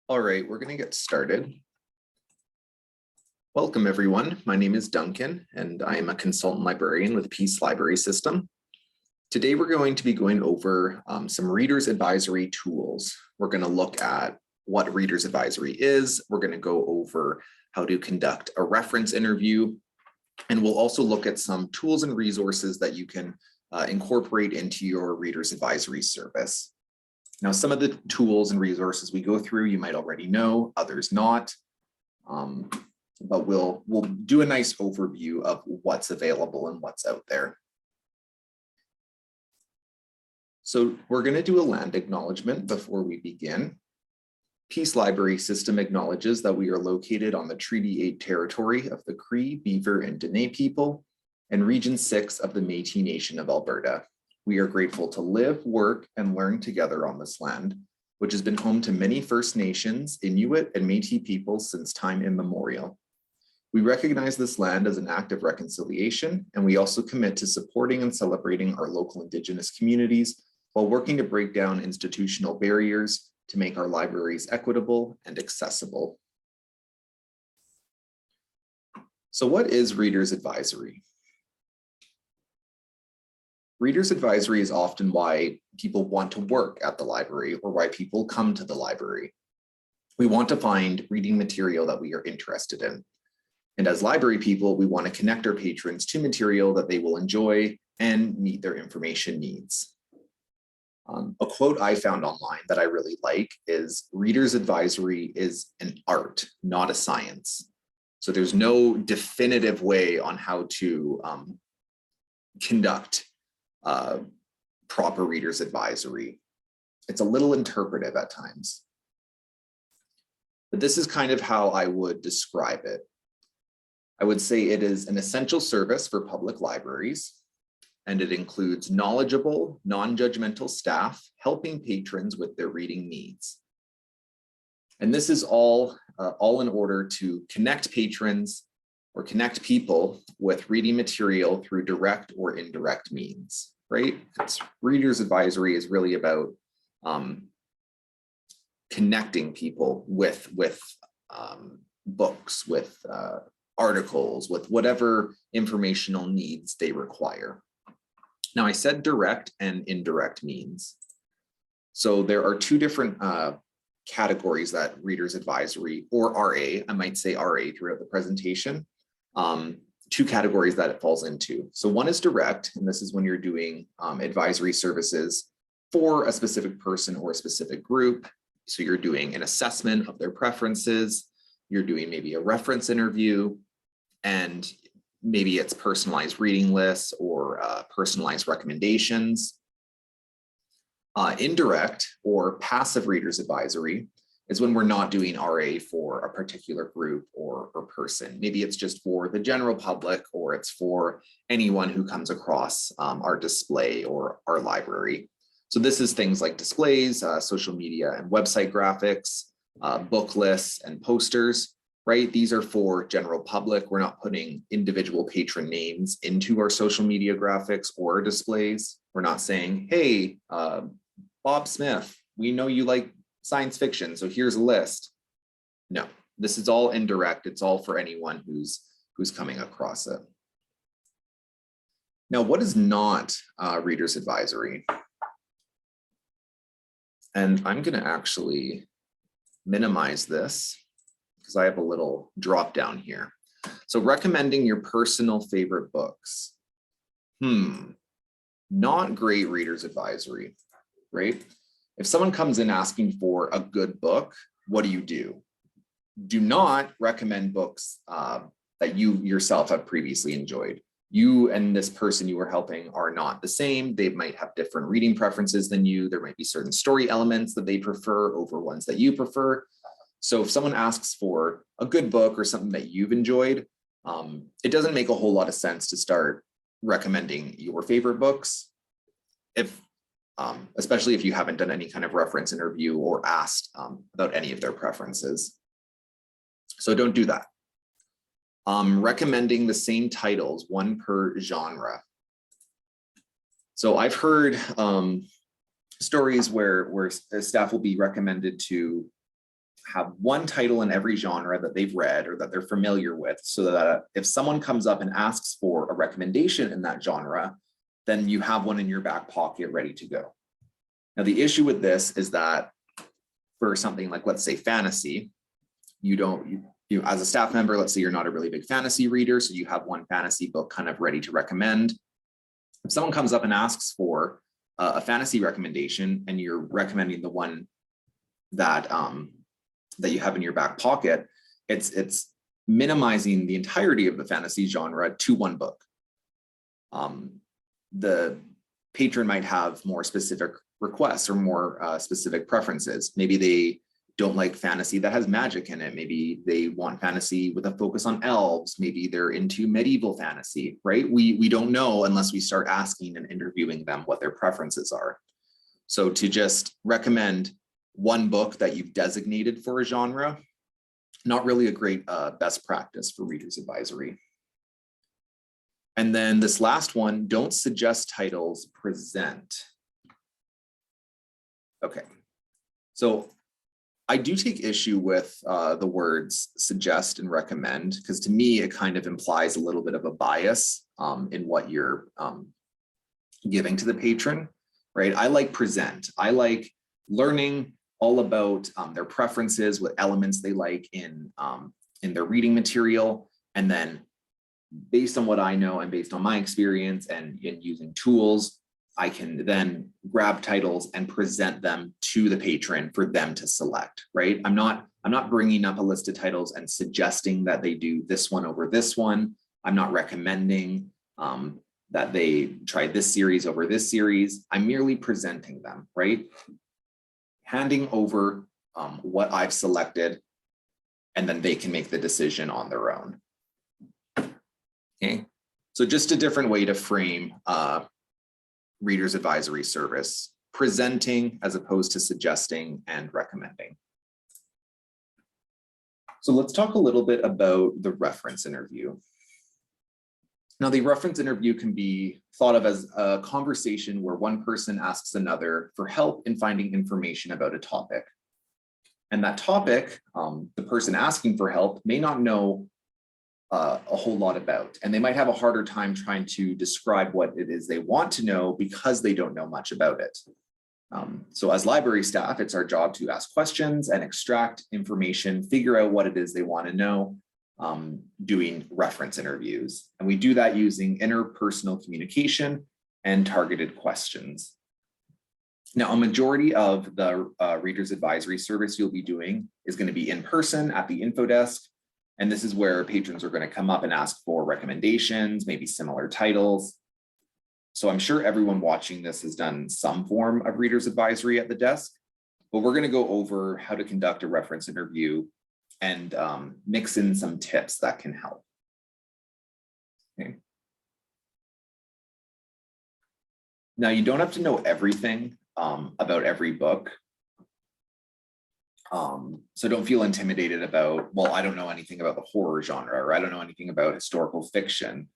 All right, we're going to get started. Welcome, everyone. My name is Duncan, and I am a consultant librarian with Peace Library System. Today, we're going to be going over some Reader's Advisory tools. We're going to look at what Reader's Advisory is. We're going to go over how to conduct a reference interview, and we'll also look at some tools and resources that you can incorporate into your Reader's Advisory service. Now, some of the tools and resources we go through, you might already know, others not. But we'll do a nice overview of what's available and what's out there. So we're going to do a land acknowledgement before we begin. Peace Library System acknowledges that we are located on the Treaty 8 territory of the Cree, Beaver, and Dene people, and Region 6 of the Métis Nation of Alberta. We are grateful to live, work, and learn together on this land, which has been home to many First Nations, Inuit, and Métis peoples since time immemorial. We recognize this land as an act of reconciliation, and we also commit to supporting and celebrating our local Indigenous communities while working to break down institutional barriers to make our libraries equitable and accessible. So what is Reader's Advisory? Reader's Advisory is often why people want to work at the library or why people come to the library. We want to find reading material that we are interested in. And as library people, we want to connect our patrons to material that they will enjoy and meet their information needs. A quote I found online that I really like is, Reader's Advisory is an art, not a science. So there's no definitive way on how to conduct proper Reader's Advisory. It's a little interpretive at times. But this is kind of how I would describe it. I would say it is an essential service for public libraries, and it includes knowledgeable, non-judgmental staff helping patrons with their reading needs. And this is all in order to connect patrons or connect people with reading material through direct or indirect means, right? Reader's Advisory is really about connecting people with books, with articles, with whatever informational needs they require. Now, I said direct and indirect means. So there are two different categories that Reader's Advisory, or RA, I might say RA throughout the presentation, two categories that it falls into. So one is direct, and this is when you're doing advisory services for a specific person or a specific group. So you're doing an assessment of their preferences, you're doing maybe a reference interview, and maybe it's personalized reading lists or personalized recommendations. Indirect or passive Reader's Advisory is when we're not doing RA for a particular group or person. Maybe it's just for the general public, or it's for anyone who comes across our display or our library. So this is things like displays, social media and website graphics, book lists and posters, right? These are for general public. We're not putting individual patron names into our social media graphics or displays. We're not saying, hey, Bob Smith, we know you like science fiction, so here's a list. No, this is all indirect. It's all for anyone who's coming across it. Now, what is not Reader's Advisory? And I'm going to actually minimize this because I have a little drop down here. So recommending your personal favorite books. Not great Reader's Advisory, right? If someone comes in asking for a good book, what do? Do not recommend books that you yourself have previously enjoyed. You and this person you are helping are not the same. They might have different reading preferences than you. There might be certain story elements that they prefer over ones that you prefer. So if someone asks for a good book or something that you've enjoyed, it doesn't make a whole lot of sense to start recommending your favorite books, especially if you haven't done any kind of reference interview or asked about any of their preferences. So don't do that. Recommending the same titles, one per genre. So I've heard stories where staff will be recommended to have one title in every genre that they've read or that they're familiar with, so that if someone comes up and asks for a recommendation in that genre, then you have one in your back pocket ready to go. Now, the issue with this is that for something like, let's say, fantasy, you as a staff member, let's say you're not a really big fantasy reader, so you have one fantasy book kind of ready to recommend. If someone comes up and asks for a fantasy recommendation and you're recommending the one that that you have in your back pocket, it's minimizing the entirety of the fantasy genre to one book. The patron might have more specific requests or more specific preferences. Maybe they don't like fantasy that has magic in it. Maybe they want fantasy with a focus on elves. Maybe they're into medieval fantasy, right? We don't know unless we start asking and interviewing them what their preferences are. So to just recommend one book that you've designated for a genre, not really a great best practice for readers advisory. And then this last one, don't suggest titles, present. Okay, so I do take issue with the words suggest and recommend, because to me, it kind of implies a little bit of a bias in what you're giving to the patron, right? I like present. I like learning all about their preferences, what elements they like in their reading material. And then based on what I know and based on my experience and in using tools, I can then grab titles and present them to the patron for them to select, right? I'm not bringing up a list of titles and suggesting that they do this one over this one. I'm not recommending that they try this series over this series. I'm merely presenting them, right? Handing over what I've selected, and then they can make the decision on their own. Okay, so just a different way to frame readers advisory service, presenting as opposed to suggesting and recommending. So let's talk a little bit about the reference interview. Now, the reference interview can be thought of as a conversation where one person asks another for help in finding information about a topic. And that topic, the person asking for help may not know a whole lot about, and they might have a harder time trying to describe what it is they want to know because they don't know much about it. So as library staff, it's our job to ask questions and extract information, figure out what it is they want to know, doing reference interviews. And we do that using interpersonal communication and targeted questions. Now, a majority of the readers advisory service you'll be doing is going to be in person at the info desk. And this is where patrons are going to come up and ask for recommendations, maybe similar titles. So I'm sure everyone watching this has done some form of readers advisory at the desk, but we're going to go over how to conduct a reference interview and mix in some tips that can help. Okay. Now, you don't have to know everything about every book. So don't feel intimidated about, well, I don't know anything about the horror genre, or I don't know anything about historical fiction.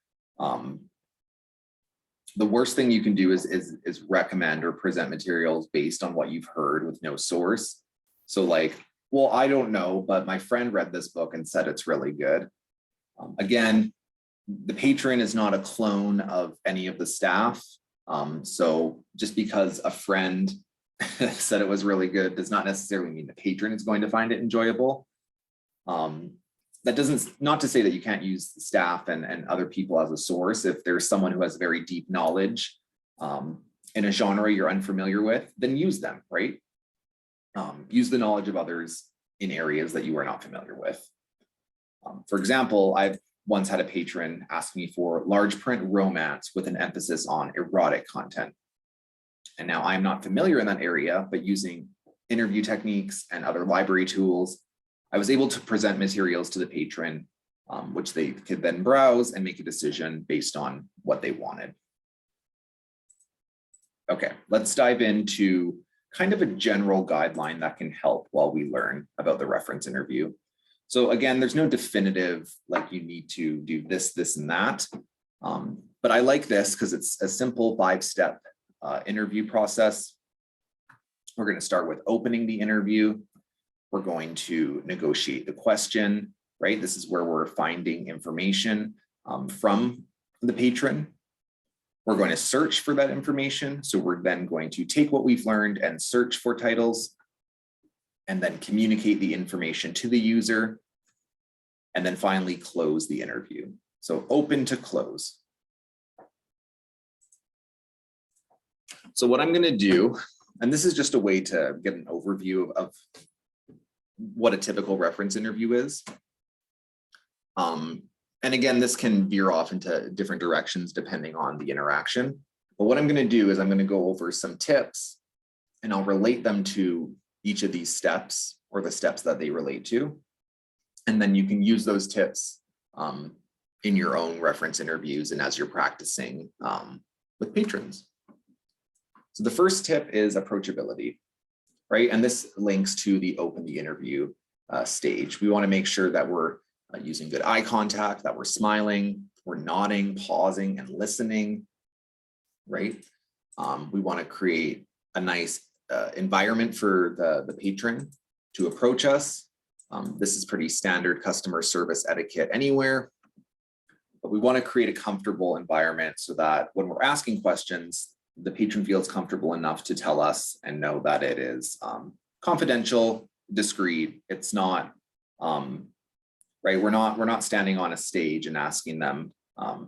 The worst thing you can do is recommend or present materials based on what you've heard with no source. So like, well, I don't know, but my friend read this book and said it's really good. Again, the patron is not a clone of any of the staff. So just because a friend said it was really good does not necessarily mean the patron is going to find it enjoyable. That doesn't, not to say that you can't use the staff and other people as a source. If there's someone who has very deep knowledge in a genre you're unfamiliar with, then use them, right? Use the knowledge of others in areas that you are not familiar with. For example, I've once had a patron ask me for large print romance with an emphasis on erotic content. And now I'm not familiar in that area, but using interview techniques and other library tools, I was able to present materials to the patron, which they could then browse and make a decision based on what they wanted. Okay, let's dive into kind of a general guideline that can help while we learn about the reference interview. So again, there's no definitive, like you need to do this, this, and that. But I like this because it's a simple 5-step interview process. We're going to start with opening the interview. We're going to negotiate the question, right? This is where we're finding information from the patron. We're going to search for that information. So we're then going to take what we've learned and search for titles, and then communicate the information to the user, and then finally close the interview. So open to close. So what I'm going to do, and this is just a way to get an overview of what a typical reference interview is. And again, this can veer off into different directions depending on the interaction. But what I'm going to do is I'm going to go over some tips, and I'll relate them to each of these steps, or the steps that they relate to. And then you can use those tips in your own reference interviews and as you're practicing with patrons. So the first tip is approachability, right? And this links to the open the interview stage. We want to make sure that we're using good eye contact, that we're smiling, we're nodding, pausing, and listening, right? We want to create a nice environment for the patron to approach us. This is pretty standard customer service etiquette anywhere, but we want to create a comfortable environment so that when we're asking questions, the patron feels comfortable enough to tell us and know that it is confidential, discreet. It's not, right? We're not standing on a stage and asking them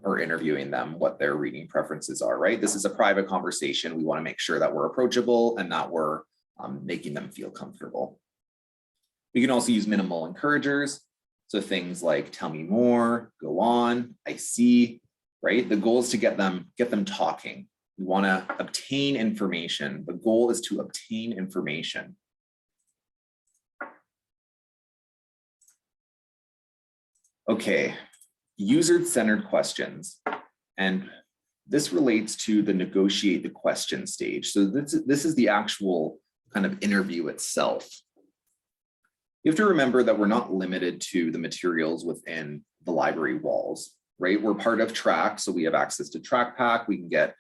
or interviewing them what their reading preferences are, right? This is a private conversation. We want to make sure that we're approachable and that we're making them feel comfortable. We can also use minimal encouragers. So things like tell me more, go on, I see, right? The goal is to get them talking. We want to obtain information. The goal is to obtain information. Okay, user-centered questions. And this relates to the negotiate the question stage. So this is the actual kind of interview itself. You have to remember that we're not limited to the materials within the library walls, right? We're part of Track, so we have access to Track Pack. We can get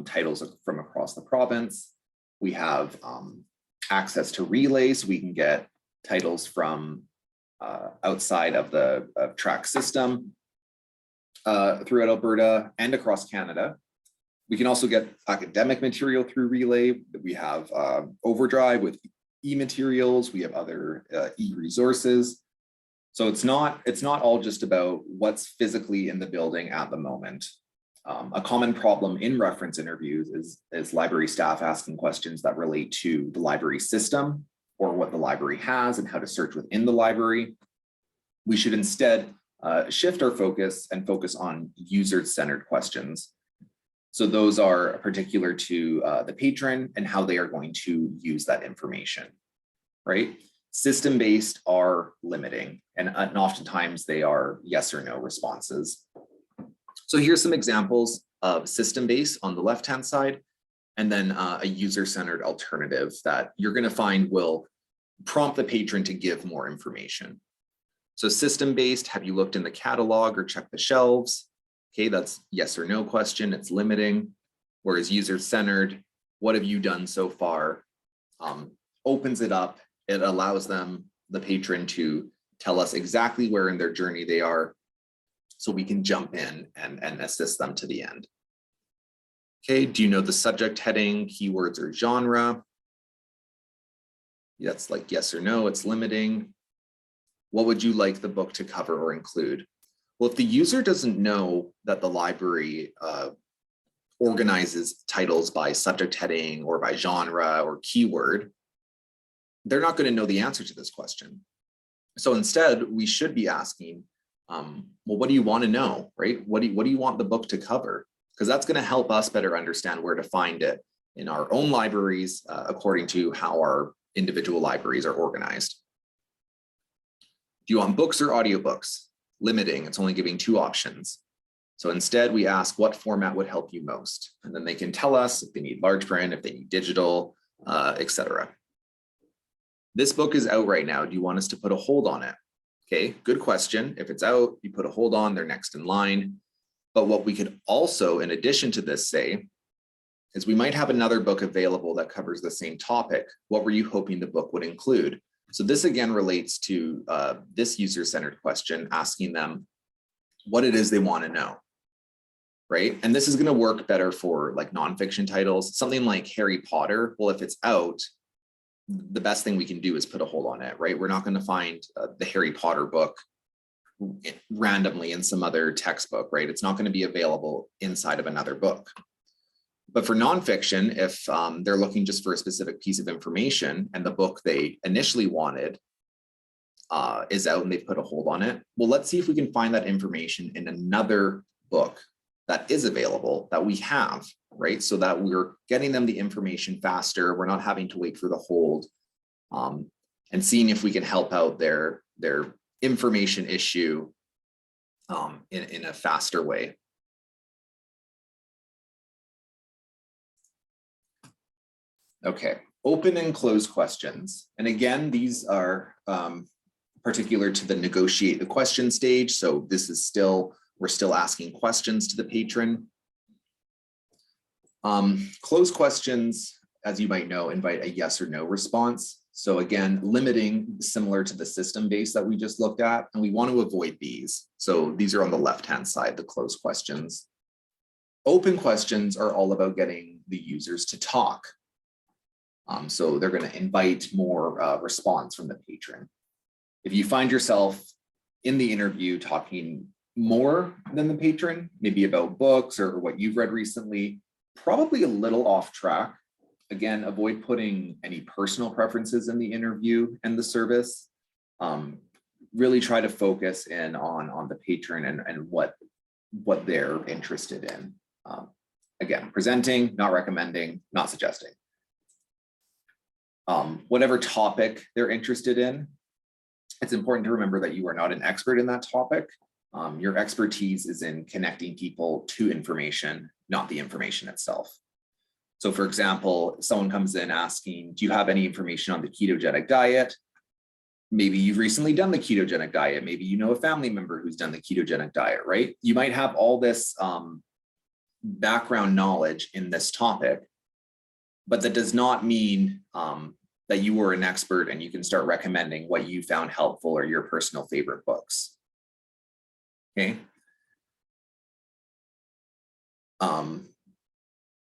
titles from across the province. We have access to Relay, so we can get titles from outside of the Track system throughout Alberta and across Canada. We can also get academic material through Relay. We have Overdrive with e-materials. We have other e-resources. So it's not all just about what's physically in the building at the moment. A common problem in reference interviews is library staff asking questions that relate to the library system or what the library has and how to search within the library. We should instead shift our focus and focus on user-centered questions. So those are particular to the patron and how they are going to use that information, right? System-based are limiting, and oftentimes they are yes or no responses. So here's some examples of system-based on the left-hand side, and then a user-centered alternative that you're going to find will prompt the patron to give more information. So system-based, have you looked in the catalog or checked the shelves? Okay, that's yes or no question, it's limiting. Whereas user-centered, what have you done so far? Opens it up, it allows the patron to tell us exactly where in their journey they are, so we can jump in and assist them to the end. Okay, do you know the subject heading, keywords, or genre? That's like yes or no, it's limiting. What would you like the book to cover or include? Well, if the user doesn't know that the library organizes titles by subject heading or by genre or keyword, they're not going to know the answer to this question. So instead, we should be asking, well, what do you want to know, right? What do you want the book to cover? Because that's going to help us better understand where to find it in our own libraries according to how our individual libraries are organized. Do you want books or audiobooks? Limiting, it's only giving 2 options. So instead we ask what format would help you most, and then they can tell us if they need large print, if they need digital, etc. This book is out right now. Do you want us to put a hold on it? Okay, good question. If it's out, you put a hold on, they're next in line. But what we could also, in addition to this, say, is we might have another book available that covers the same topic. What were you hoping the book would include? So this again relates to this user-centered question, asking them what it is they want to know, right? And this is going to work better for like nonfiction titles, something like Harry Potter. Well, if it's out, the best thing we can do is put a hold on it, right? We're not going to find the Harry Potter book randomly in some other textbook, right? It's not going to be available inside of another book. But for nonfiction, if they're looking just for a specific piece of information and the book they initially wanted is out and they've put a hold on it, well, let's see if we can find that information in another book that is available that we have, right? So that we're getting them the information faster. We're not having to wait for the hold, and seeing if we can help out their information issue in a faster way. Okay, open and close questions. And again, these are particular to the negotiate the question stage. So this is still, we're still asking questions to the patron. Closed questions, as you might know, invite a yes or no response. So again, limiting, similar to the system base that we just looked at, and we want to avoid these. So these are on the left-hand side, the closed questions. Open questions are all about getting the users to talk. So they're going to invite more response from the patron. If you find yourself in the interview talking more than the patron, maybe about books or what you've read recently, probably a little off track. Again, avoid putting any personal preferences in the interview and the service. Really try to focus in on the patron and what they're interested in. Again, presenting, not recommending, not suggesting. Whatever topic they're interested in, it's important to remember that you are not an expert in that topic. Your expertise is in connecting people to information, not the information itself. So for example, if someone comes in asking, do you have any information on the ketogenic diet? Maybe you've recently done the ketogenic diet. Maybe you know a family member who's done the ketogenic diet, right? You might have all this background knowledge in this topic, but that does not mean that you were an expert and you can start recommending what you found helpful or your personal favorite books. Okay.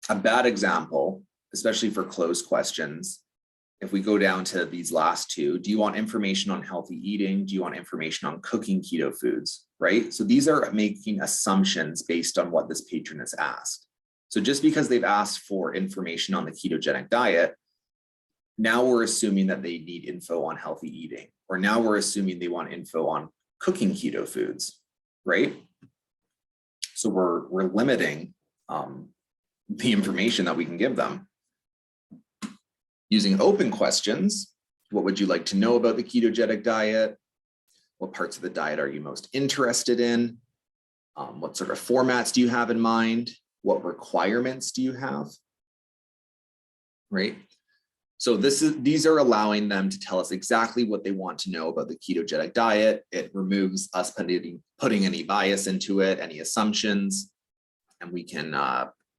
A bad example, especially for closed questions, if we go down to these last two, do you want information on healthy eating? Do you want information on cooking keto foods, right? So these are making assumptions based on what this patron has asked. So just because they've asked for information on the ketogenic diet, now we're assuming that they need info on healthy eating, or now we're assuming they want info on cooking keto foods, right? So we're limiting the information that we can give them. Using open questions, what would you like to know about the ketogenic diet? What parts of the diet are you most interested in? What sort of formats do you have in mind? What requirements do you have? Right? So these are allowing them to tell us exactly what they want to know about the ketogenic diet. It removes us putting any bias into it, any assumptions, and we can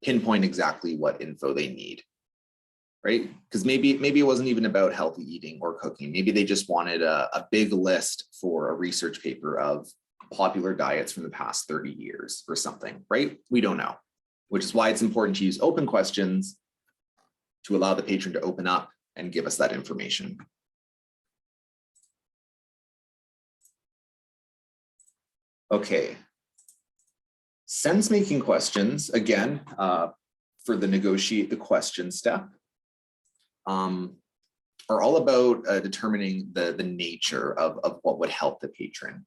pinpoint exactly what info they need, right? Because maybe it wasn't even about healthy eating or cooking. Maybe they just wanted a big list for a research paper of popular diets from the past 30 years or something, right? We don't know, which is why it's important to use open questions to allow the patron to open up and give us that information. Okay. Sense-making questions, again, for the negotiate the question step, are all about determining the nature of what would help the patron.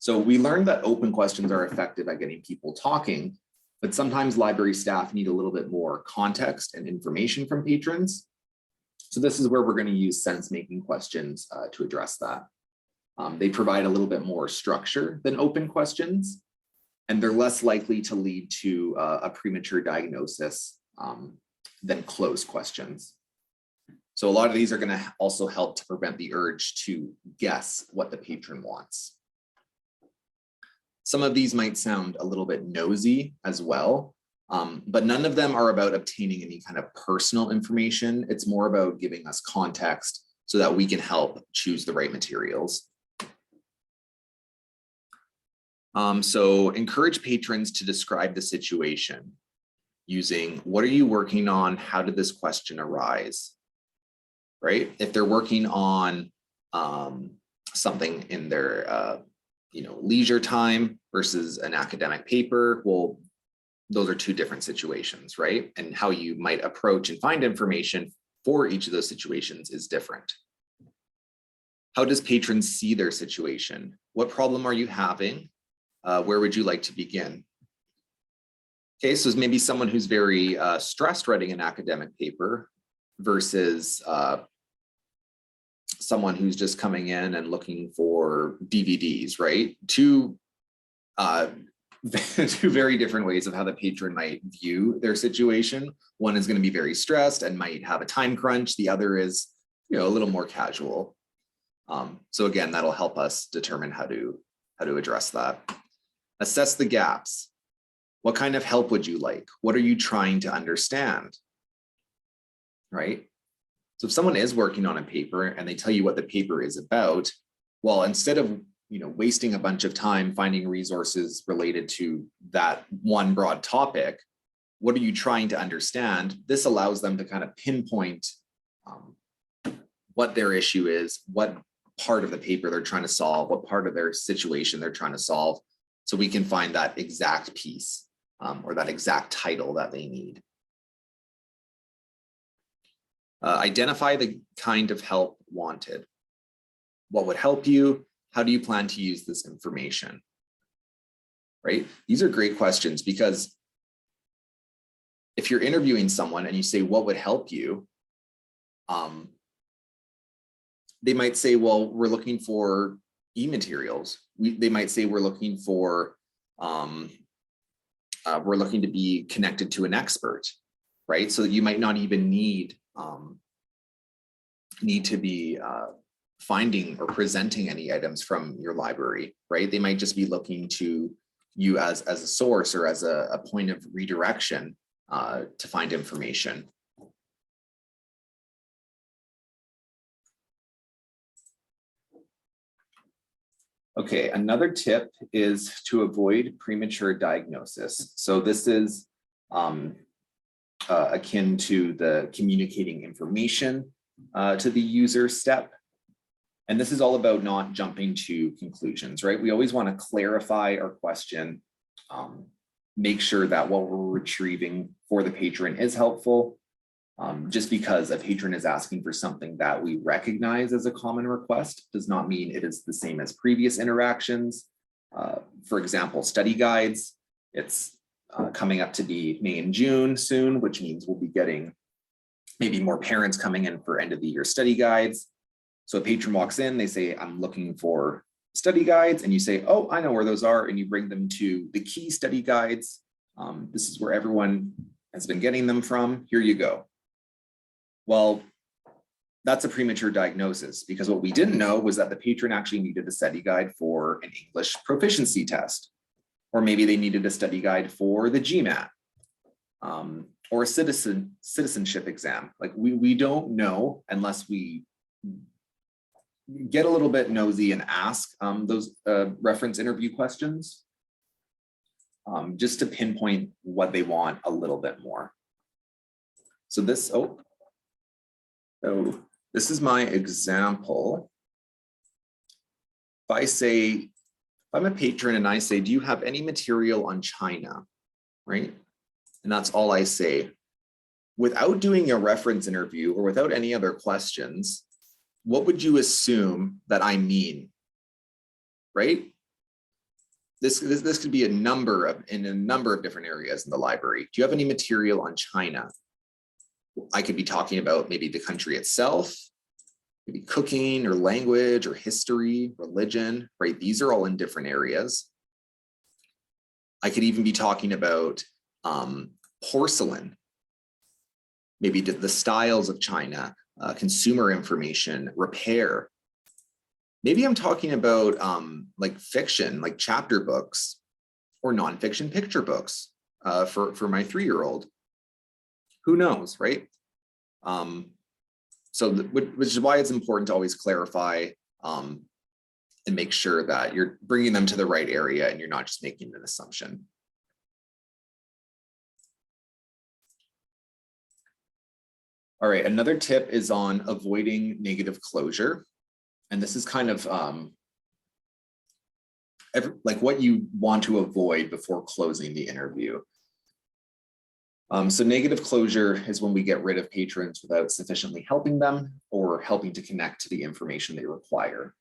So we learned that open questions are effective at getting people talking, but sometimes library staff need a little bit more context and information from patrons. So this is where we're going to use sense-making questions to address that. They provide a little bit more structure than open questions, and they're less likely to lead to a premature diagnosis than closed questions. So a lot of these are going to also help to prevent the urge to guess what the patron wants. Some of these might sound a little bit nosy as well, but none of them are about obtaining any kind of personal information. It's more about giving us context so that we can help choose the right materials. So encourage patrons to describe the situation using, what are you working on? How did this question arise? Right? If they're working on something in their leisure time versus an academic paper, well, those are two different situations, right? And how you might approach and find information for each of those situations is different. How does patrons see their situation? What problem are you having? Where would you like to begin? Okay, so maybe someone who's very stressed writing an academic paper versus someone who's just coming in and looking for DVDs, right? Two very different ways of how the patron might view their situation. One is going to be very stressed and might have a time crunch. The other is, a little more casual. So again, that'll help us determine how to address that. Assess the gaps. What kind of help would you like? What are you trying to understand? Right? So if someone is working on a paper and they tell you what the paper is about, well, instead of wasting a bunch of time finding resources related to that one broad topic, what are you trying to understand? This allows them to kind of pinpoint what their issue is, what part of the paper they're trying to solve, what part of their situation they're trying to solve, so we can find that exact piece or that exact title that they need. Identify the kind of help wanted. What would help you? How do you plan to use this information? Right? These are great questions, because if you're interviewing someone and you say, what would help you? They might say, well, we're looking for e-materials. They might say we're looking for, we're looking to be connected to an expert, right? So that you might not even need to be finding or presenting any items from your library, right? They might just be looking to you as a source or as a point of redirection to find information. Okay, another tip is to avoid premature diagnosis. So this is akin to the communicating information to the user step. And this is all about not jumping to conclusions, right? We always want to clarify our question, make sure that what we're retrieving for the patron is helpful. Just because a patron is asking for something that we recognize as a common request does not mean it is the same as previous interactions. For example, study guides, it's coming up to be May and June soon, which means we'll be getting maybe more parents coming in for end of the year study guides. So a patron walks in, they say, I'm looking for study guides, and you say, oh, I know where those are, and you bring them to the key study guides. This is where everyone has been getting them from. Here you go. Well, that's a premature diagnosis, because what we didn't know was that the patron actually needed a study guide for an English proficiency test, or maybe they needed a study guide for the GMAT or a citizenship exam. Like we don't know unless we get a little bit nosy and ask those reference interview questions just to pinpoint what they want a little bit more. So this, this is my example. If I'm a patron and I say, do you have any material on China, right? And that's all I say. Without doing a reference interview or without any other questions, what would you assume that I mean, right? This could be in a number of different areas in the library. Do you have any material on China? I could be talking about maybe the country itself, maybe cooking or language or history, religion, right? These are all in different areas. I could even be talking about porcelain, maybe the styles of China, consumer information, repair. Maybe I'm talking about like fiction, like chapter books or nonfiction picture books for my 3-year-old. Who knows, right? So which is why it's important to always clarify and make sure that you're bringing them to the right area and you're not just making an assumption. All right, another tip is on avoiding negative closure. And this is kind of like what you want to avoid before closing the interview. So negative closure is when we get rid of patrons without sufficiently helping them or helping to connect to the information they require.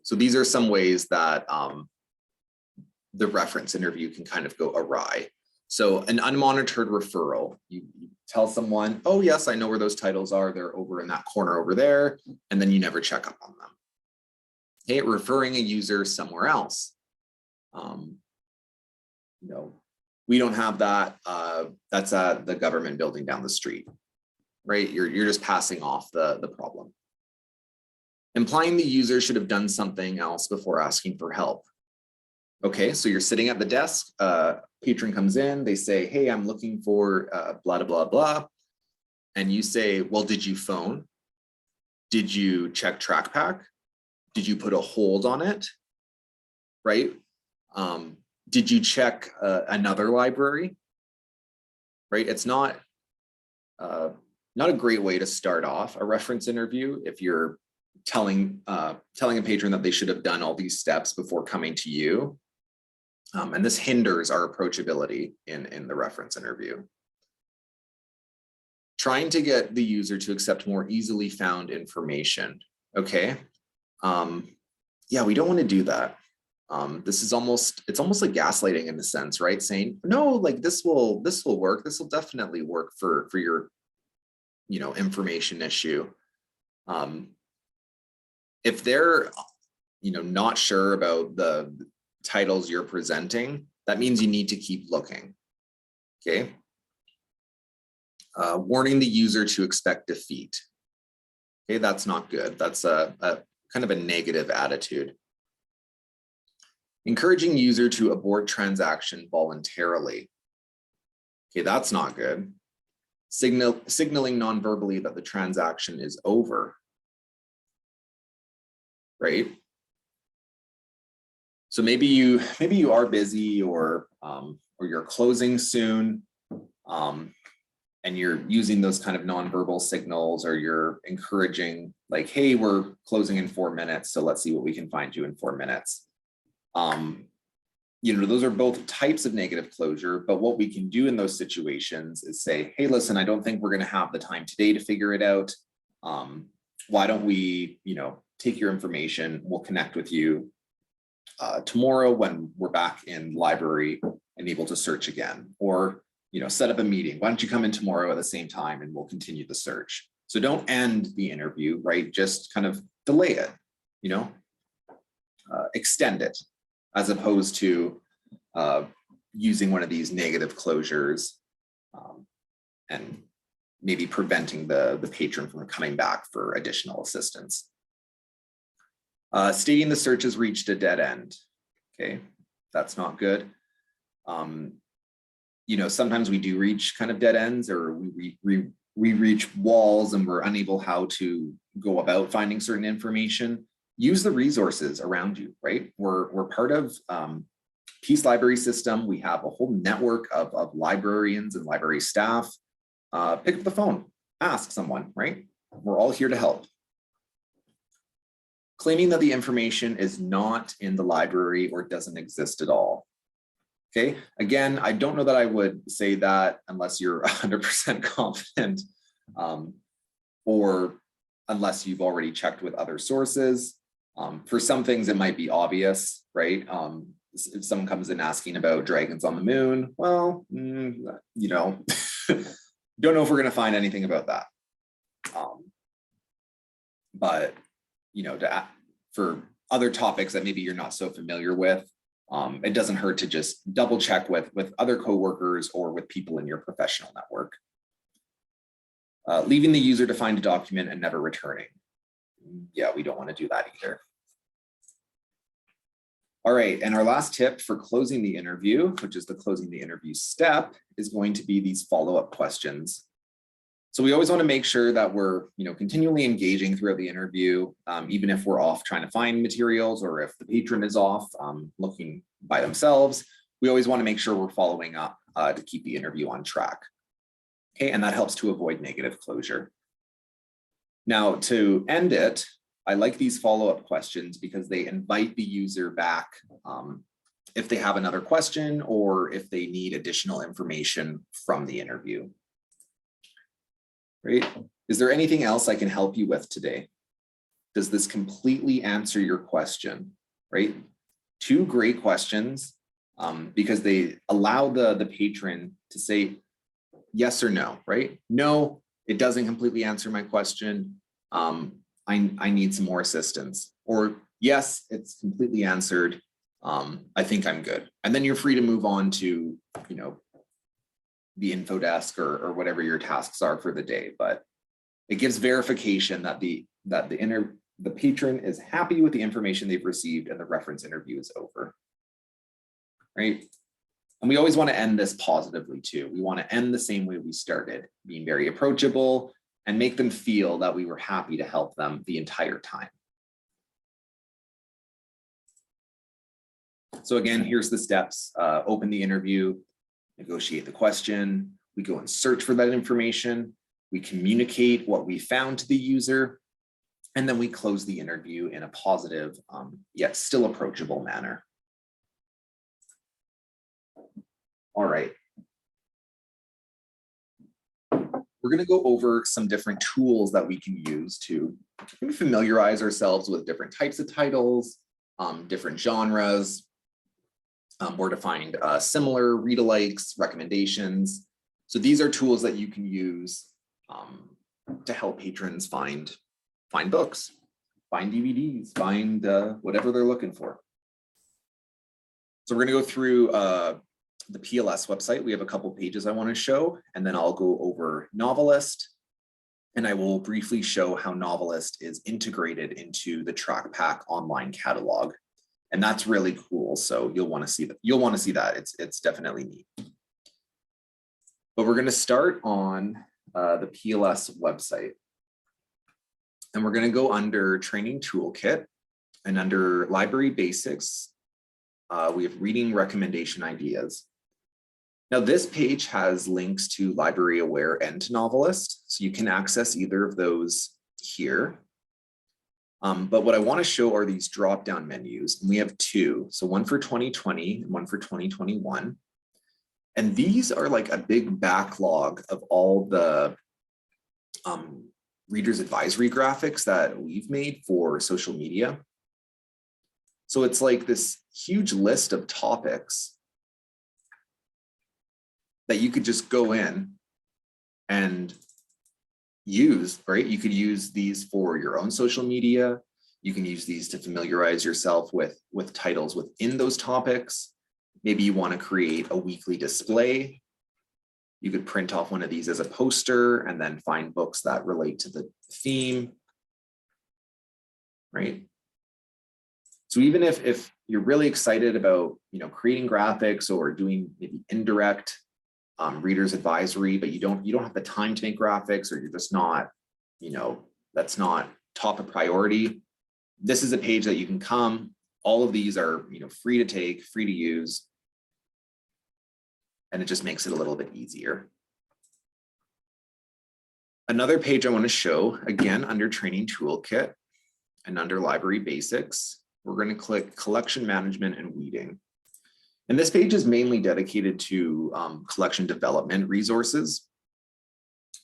So these are some ways that the reference interview can kind of go awry. So an unmonitored referral, you tell someone, oh yes, I know where those titles are. They're over in that corner over there. And then you never check up on them. Hey, referring a user somewhere else. You know, we don't have that. That's at the government building down the street, right? You're just passing off the problem. Implying the user should have done something else before asking for help. Okay, so you're sitting at the desk, patron comes in, they say, hey, I'm looking for blah, blah, blah. And you say, well, did you phone? Did you check TrackPack? Did you put a hold on it? Right? Did you check another library? Right? It's not a great way to start off a reference interview if you're telling a patron that they should have done all these steps before coming to you. And this hinders our approachability in the reference interview. Trying to get the user to accept more easily found information. Okay. Yeah, we don't want to do that. This is it's almost like gaslighting in a sense, right? Saying, no, like this will work. This will definitely work for your, information issue. If they're, not sure about the titles you're presenting, that means you need to keep looking. Okay. Warning the user to expect defeat. Okay, that's not good. That's a kind of a negative attitude. Encouraging user to abort transaction voluntarily. Okay, that's not good. Signaling non-verbally that the transaction is over. Right? So maybe you are busy or you're closing soon, and you're using those kind of nonverbal signals, or you're encouraging like, hey, we're closing in 4 minutes, so let's see what we can find you in 4 minutes. Those are both types of negative closure, but what we can do in those situations is say, hey, listen, I don't think we're going to have the time today to figure it out. Why don't we, take your information, we'll connect with you tomorrow when we're back in library and able to search again, or set up a meeting. Why don't you come in tomorrow at the same time and we'll continue the search. So don't end the interview, right? Just kind of delay it, extend it, as opposed to using one of these negative closures and maybe preventing the patron from coming back for additional assistance. Stating the search has reached a dead end. Okay, that's not good. Sometimes we do reach kind of dead ends, or we reach walls and we're unable how to go about finding certain information. Use the resources around you, right? We're part of Peace Library System. We have a whole network of librarians and library staff. Pick up the phone, ask someone, right? We're all here to help. Claiming that the information is not in the library or doesn't exist at all. Okay, again, I don't know that I would say that unless you're 100% confident, or unless you've already checked with other sources. For some things, it might be obvious, right? If someone comes in asking about dragons on the moon, well, don't know if we're going to find anything about that. But for other topics that maybe you're not so familiar with, it doesn't hurt to just double check with other coworkers or with people in your professional network. Leaving the user to find a document and never returning. Yeah, we don't want to do that either. All right, and our last tip for closing the interview, which is the closing the interview step, is going to be these follow-up questions. So we always want to make sure that we're, continually engaging throughout the interview, even if we're off trying to find materials or if the patron is off looking by themselves. We always want to make sure we're following up to keep the interview on track. Okay, and that helps to avoid negative closure. Now, to end it, I like these follow-up questions because they invite the user back if they have another question or if they need additional information from the interview. Right? Is there anything else I can help you with today? Does this completely answer your question? Right? Two great questions because they allow the patron to say yes or no, right? No, it doesn't completely answer my question. I need some more assistance. Or yes, it's completely answered. I think I'm good. And then you're free to move on to, the info desk or whatever your tasks are for the day. But it gives verification that the patron is happy with the information they've received and the reference interview is over. Right? And we always want to end this positively too. We want to end the same way we started, being very approachable and make them feel that we were happy to help them the entire time. So again, here's the steps. Open the interview, negotiate the question. We go and search for that information. We communicate what we found to the user, and then we close the interview in a positive, yet still approachable manner. All right. We're going to go over some different tools that we can use to familiarize ourselves with different types of titles, different genres, or to find similar read-alikes, recommendations. So these are tools that you can use to help patrons find books, find DVDs, find whatever they're looking for. So we're going to go through the PLS website. We have a couple pages I want to show, and then I'll go over Novelist, and I will briefly show how Novelist is integrated into the TrackPack online catalog. And that's really cool. So you'll want to see that. You'll want to see that. It's definitely neat. But we're going to start on the PLS website. And we're going to go under Training Toolkit, and under Library Basics, we have Reading Recommendation Ideas. Now this page has links to LibraryAware and to Novelist, so you can access either of those here. But what I want to show are these drop-down menus, and we have two. So one for 2020 and one for 2021. And these are like a big backlog of all the reader's advisory graphics that we've made for social media. So it's like this huge list of topics that you could just go in and use, right? You could use these for your own social media. You can use these to familiarize yourself with titles within those topics. Maybe you want to create a weekly display. You could print off one of these as a poster and then find books that relate to the theme, right? So even if you're really excited about, creating graphics or doing maybe indirect reader's advisory, but you don't have the time to make graphics, or you're just not, that's not top of priority, this is a page that you can come. All of these are, free to take, free to use, and it just makes it a little bit easier. Another page I want to show, again, under Training Toolkit and under Library Basics, we're going to click Collection Management and Weeding. And this page is mainly dedicated to collection development resources,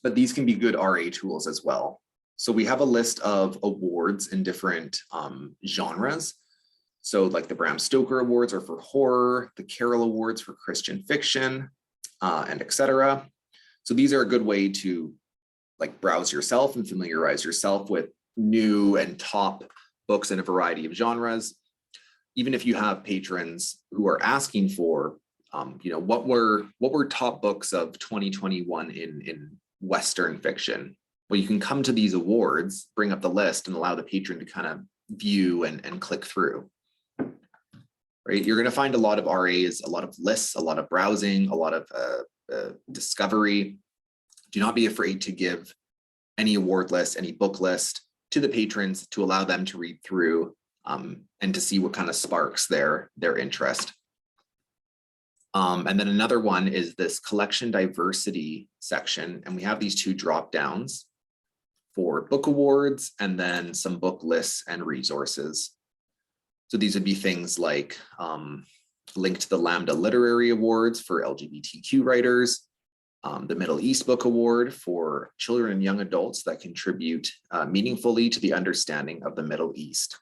but these can be good RA tools as well. So we have a list of awards in different genres. So like the Bram Stoker Awards are for horror, the Carroll Awards for Christian fiction, and etc. So these are a good way to browse yourself and familiarize yourself with new and top books in a variety of genres. Even if you have patrons who are asking for, what were top books of 2021 in Western fiction? Well, you can come to these awards, bring up the list, and allow the patron to kind of view and click through. Right? You're going to find a lot of RAs, a lot of lists, a lot of browsing, a lot of discovery. Do not be afraid to give any award list, any book list to the patrons to allow them to read through and to see what kind of sparks their interest. And then another one is this collection diversity section. And we have these two drop downs for book awards and then some book lists and resources. So these would be things like linked to the Lambda Literary Awards for LGBTQ writers, the Middle East Book Award for children and young adults that contribute meaningfully to the understanding of the Middle East.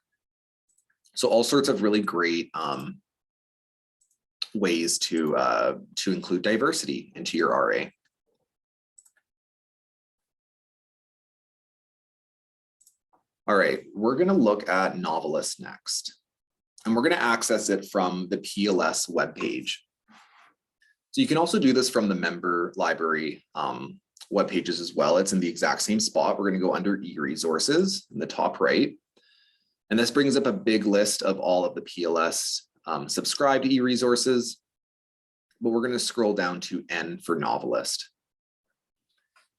So all sorts of really great ways to include diversity into your RA. All right, we're going to look at Novelist next, and we're going to access it from the PLS webpage. So you can also do this from the member library web pages as well. It's in the exact same spot. We're going to go under e-resources in the top right. And this brings up a big list of all of the PLS subscribed e-resources, but we're going to scroll down to N for Novelist.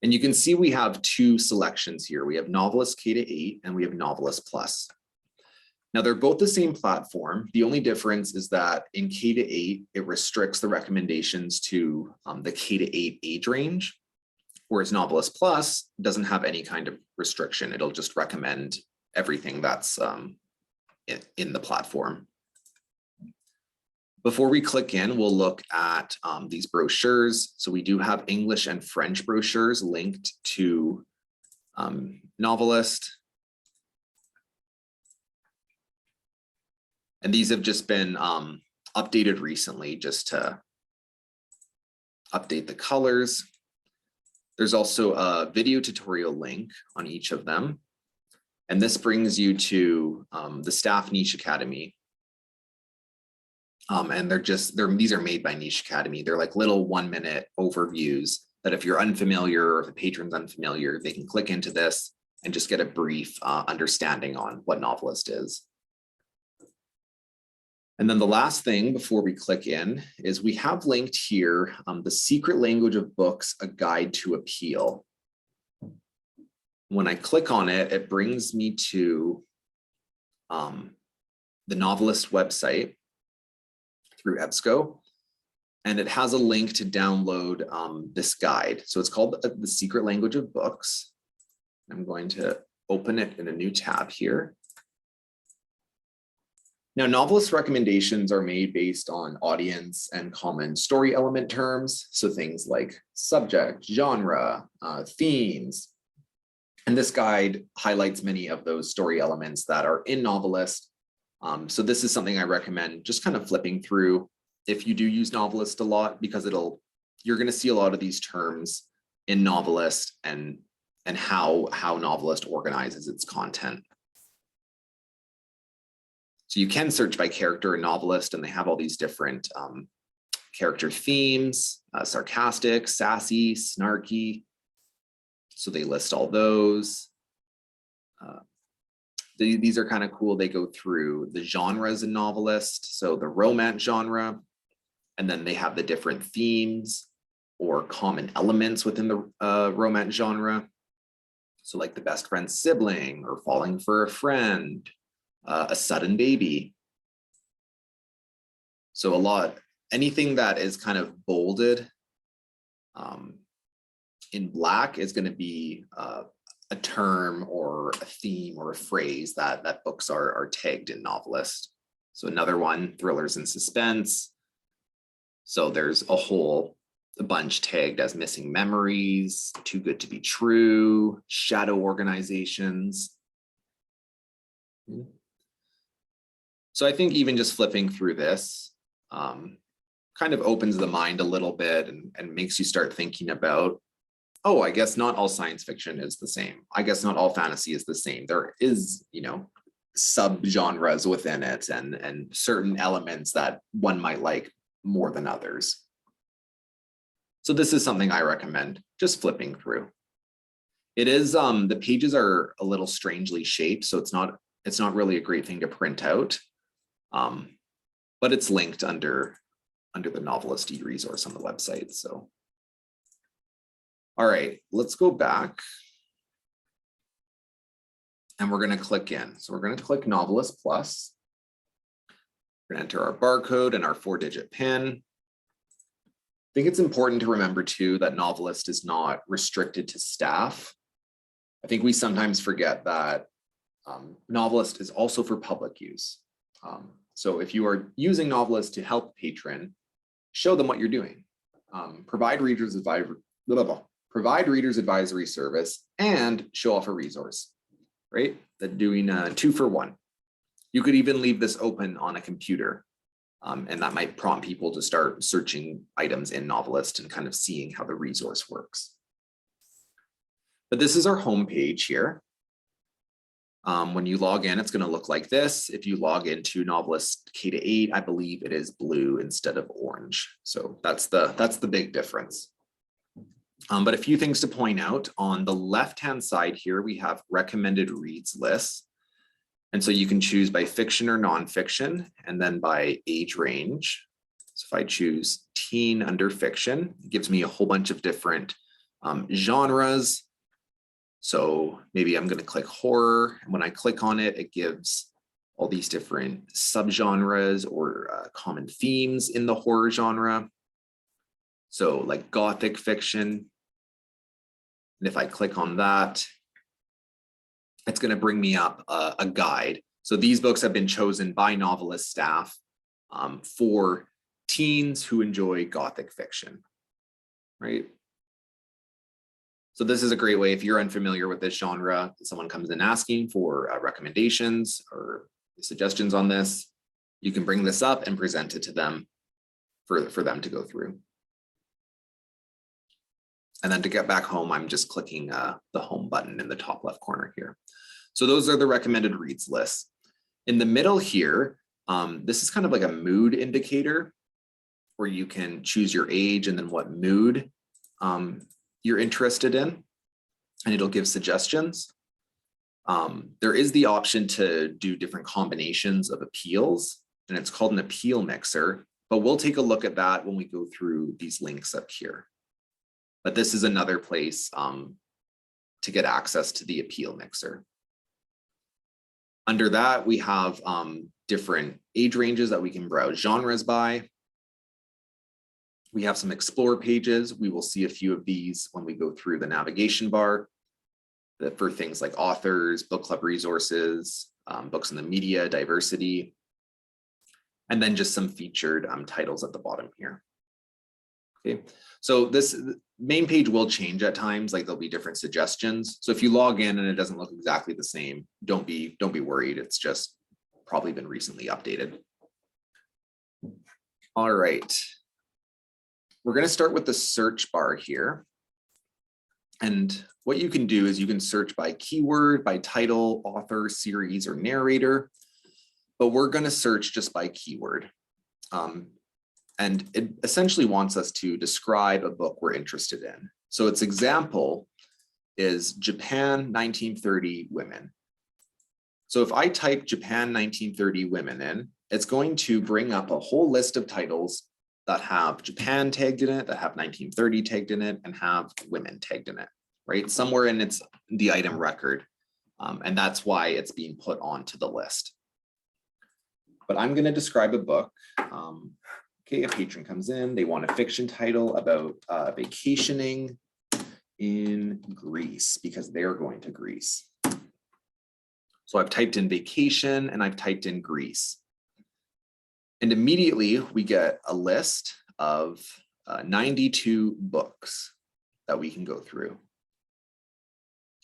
And you can see we have two selections here. We have Novelist K-8 and we have Novelist Plus. Now they're both the same platform. The only difference is that in K-8, it restricts the recommendations to the K-8 age range, whereas Novelist Plus doesn't have any kind of restriction. It'll just recommend everything that's in the platform. Before we click in, we'll look at these brochures. So we do have English and French brochures linked to Novelist. And these have just been updated recently just to update the colors. There's also a video tutorial link on each of them. And this brings you to the Staff Niche Academy. And these are made by Niche Academy. They're like little 1-minute overviews that if you're unfamiliar or if the patron's unfamiliar, they can click into this and just get a brief understanding on what Novelist is. And then the last thing before we click in is we have linked here the Secret Language of Books, A Guide to Appeal. When I click on it, it brings me to the Novelist website through EBSCO, and it has a link to download this guide. So it's called the Secret Language of Books. I'm going to open it in a new tab here. Now, Novelist recommendations are made based on audience and common story element terms. So things like subject, genre, themes. And this guide highlights many of those story elements that are in Novelist. So this is something I recommend just kind of flipping through if you do use Novelist a lot, because you're going to see a lot of these terms in Novelist and how Novelist organizes its content. So you can search by character in Novelist, and they have all these different character themes, sarcastic, sassy, snarky. So they list all those. These are kind of cool. They go through the genres in Novelist. So the romance genre, and then they have the different themes or common elements within the romance genre. So like the best friend's sibling or falling for a friend, a sudden baby. So anything that is kind of bolded in black is going to be a term or a theme or a phrase that books are tagged in Novelist. So another one, thrillers and suspense. So there's a bunch tagged as missing memories, too good to be true, shadow organizations. So I think even just flipping through this kind of opens the mind a little bit and makes you start thinking about, oh, I guess not all science fiction is the same. I guess not all fantasy is the same. There is, subgenres within it and certain elements that one might like more than others. So this is something I recommend just flipping through. It is, the pages are a little strangely shaped, so it's not really a great thing to print out, but it's linked under the Novelist e-resource on the website. So. All right, let's go back. And we're going to click in. So we're going to click Novelist Plus. We're going to enter our barcode and our 4-digit PIN. I think it's important to remember too that Novelist is not restricted to staff. I think we sometimes forget that Novelist is also for public use. So if you are using Novelist to help a patron, show them what you're doing. Provide readers advisory service and show off a resource, right? That doing 2 for 1. You could even leave this open on a computer, and that might prompt people to start searching items in Novelist and kind of seeing how the resource works. But this is our home page here. When you log in, it's going to look like this. If you log into Novelist K-8, I believe it is blue instead of orange. So that's the big difference. But a few things to point out. On the left-hand side here, we have recommended reads lists. And so you can choose by fiction or nonfiction, and then by age range. So if I choose teen under fiction, it gives me a whole bunch of different genres. So maybe I'm going to click horror, and when I click on it, it gives all these different subgenres or common themes in the horror genre. So like gothic fiction. And if I click on that, it's going to bring me up a guide. So these books have been chosen by Novelist staff for teens who enjoy gothic fiction, right? So this is a great way if you're unfamiliar with this genre, someone comes in asking for recommendations or suggestions on this, you can bring this up and present it to them for them to go through. And then to get back home, I'm just clicking the home button in the top left corner here. So those are the recommended reads lists. In the middle here, this is kind of like a mood indicator where you can choose your age and then what mood you're interested in, and it'll give suggestions. There is the option to do different combinations of appeals, and it's called an appeal mixer, but we'll take a look at that when we go through these links up here. But this is another place to get access to the appeal mixer. Under that, we have different age ranges that we can browse genres by. We have some explore pages. We will see a few of these when we go through the navigation bar for things like authors, book club resources, books in the media, diversity, and then just some featured titles at the bottom here. Okay, so this main page will change at times, like there'll be different suggestions. So if you log in and it doesn't look exactly the same, don't be worried. It's just probably been recently updated. All right. We're going to start with the search bar here. And what you can do is you can search by keyword, by title, author, series, or narrator. But we're going to search just by keyword. And it essentially wants us to describe a book we're interested in. So its example is Japan 1930 Women. So if I type Japan 1930 Women in, it's going to bring up a whole list of titles that have Japan tagged in it, that have 1930 tagged in it, and have women tagged in it, right? Somewhere in the item record. And that's why it's being put onto the list. But I'm going to describe a book. Okay, a patron comes in, they want a fiction title about vacationing in Greece because they're going to Greece. So I've typed in vacation and I've typed in Greece. And immediately we get a list of 92 books that we can go through.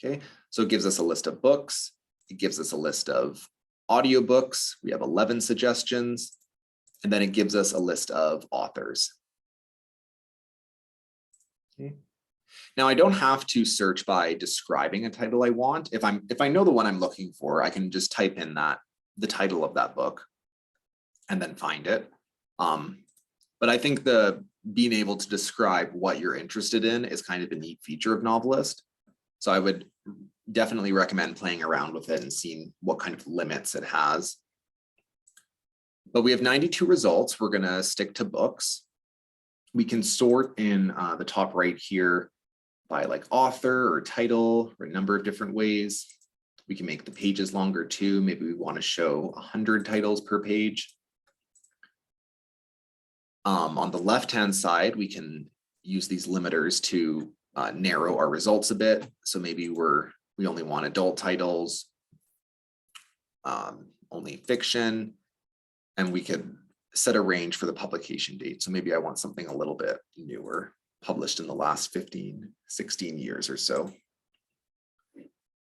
Okay, so it gives us a list of books. It gives us a list of audiobooks. We have 11 suggestions. And then it gives us a list of authors. Okay. Now I don't have to search by describing a title I want. If I know the one I'm looking for, I can just type in the title of that book and then find it. But I think being able to describe what you're interested in is kind of a neat feature of Novelist. So I would definitely recommend playing around with it and seeing what kind of limits it has. But we have 92 results. We're going to stick to books. We can sort in the top right here by like author or title or a number of different ways. We can make the pages longer too. Maybe we want to show 100 titles per page. On the left-hand side, we can use these limiters to narrow our results a bit. So maybe we only want adult titles, only fiction, and we could set a range for the publication date. So maybe I want something a little bit newer, published in the last 15, 16 years or so.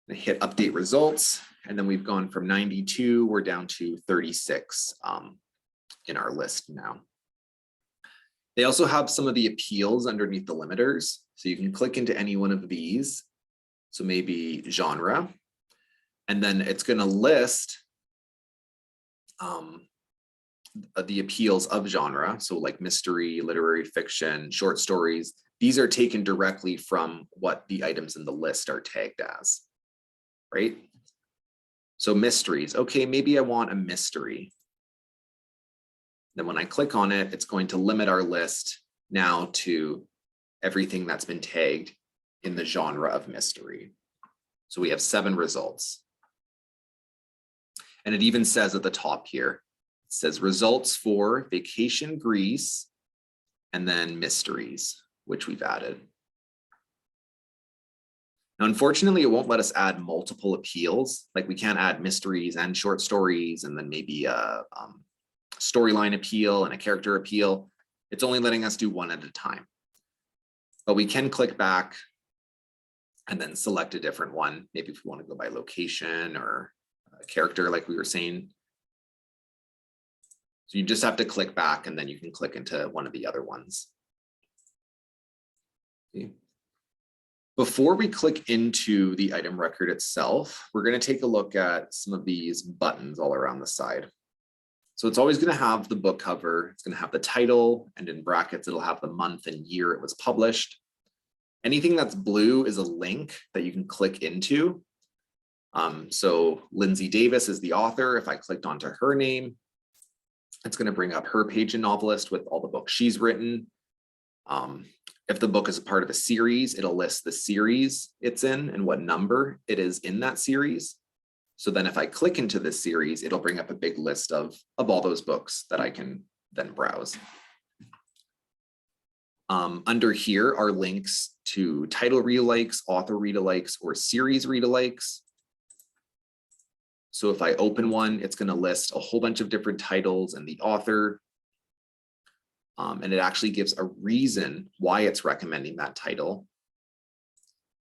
Hit update results, and then we've gone from 92, we're down to 36 in our list now. They also have some of the appeals underneath the limiters. So you can click into any one of these. So maybe genre, and then it's going to list the appeals of genre. So like mystery, literary fiction, short stories. These are taken directly from what the items in the list are tagged as, right? So mysteries. Okay, maybe I want a mystery. Then when I click on it, it's going to limit our list now to everything that's been tagged in the genre of mystery. So we have 7 results. And it even says at the top here, it says results for Vacation Greece and then mysteries, which we've added. Now, unfortunately, it won't let us add multiple appeals. Like we can't add mysteries and short stories and then maybe a storyline appeal and a character appeal. It's only letting us do one at a time. But we can click back and then select a different one. Maybe if we want to go by location or a character like we were saying. So you just have to click back and then you can click into one of the other ones. Okay. Before we click into the item record itself, we're going to take a look at some of these buttons all around the side. So it's always going to have the book cover, it's going to have the title, and in brackets, it'll have the month and year it was published. Anything that's blue is a link that you can click into. So Lindsay Davis is the author. If I clicked onto her name, it's going to bring up her page in Novelist with all the books she's written. If the book is a part of a series, it'll list the series it's in and what number it is in that series. So then if I click into this series, it'll bring up a big list of all those books that I can then browse. Under here are links to title read-alikes, author read-alikes, or series read-alikes. So if I open one, it's going to list a whole bunch of different titles and the author. And it actually gives a reason why it's recommending that title.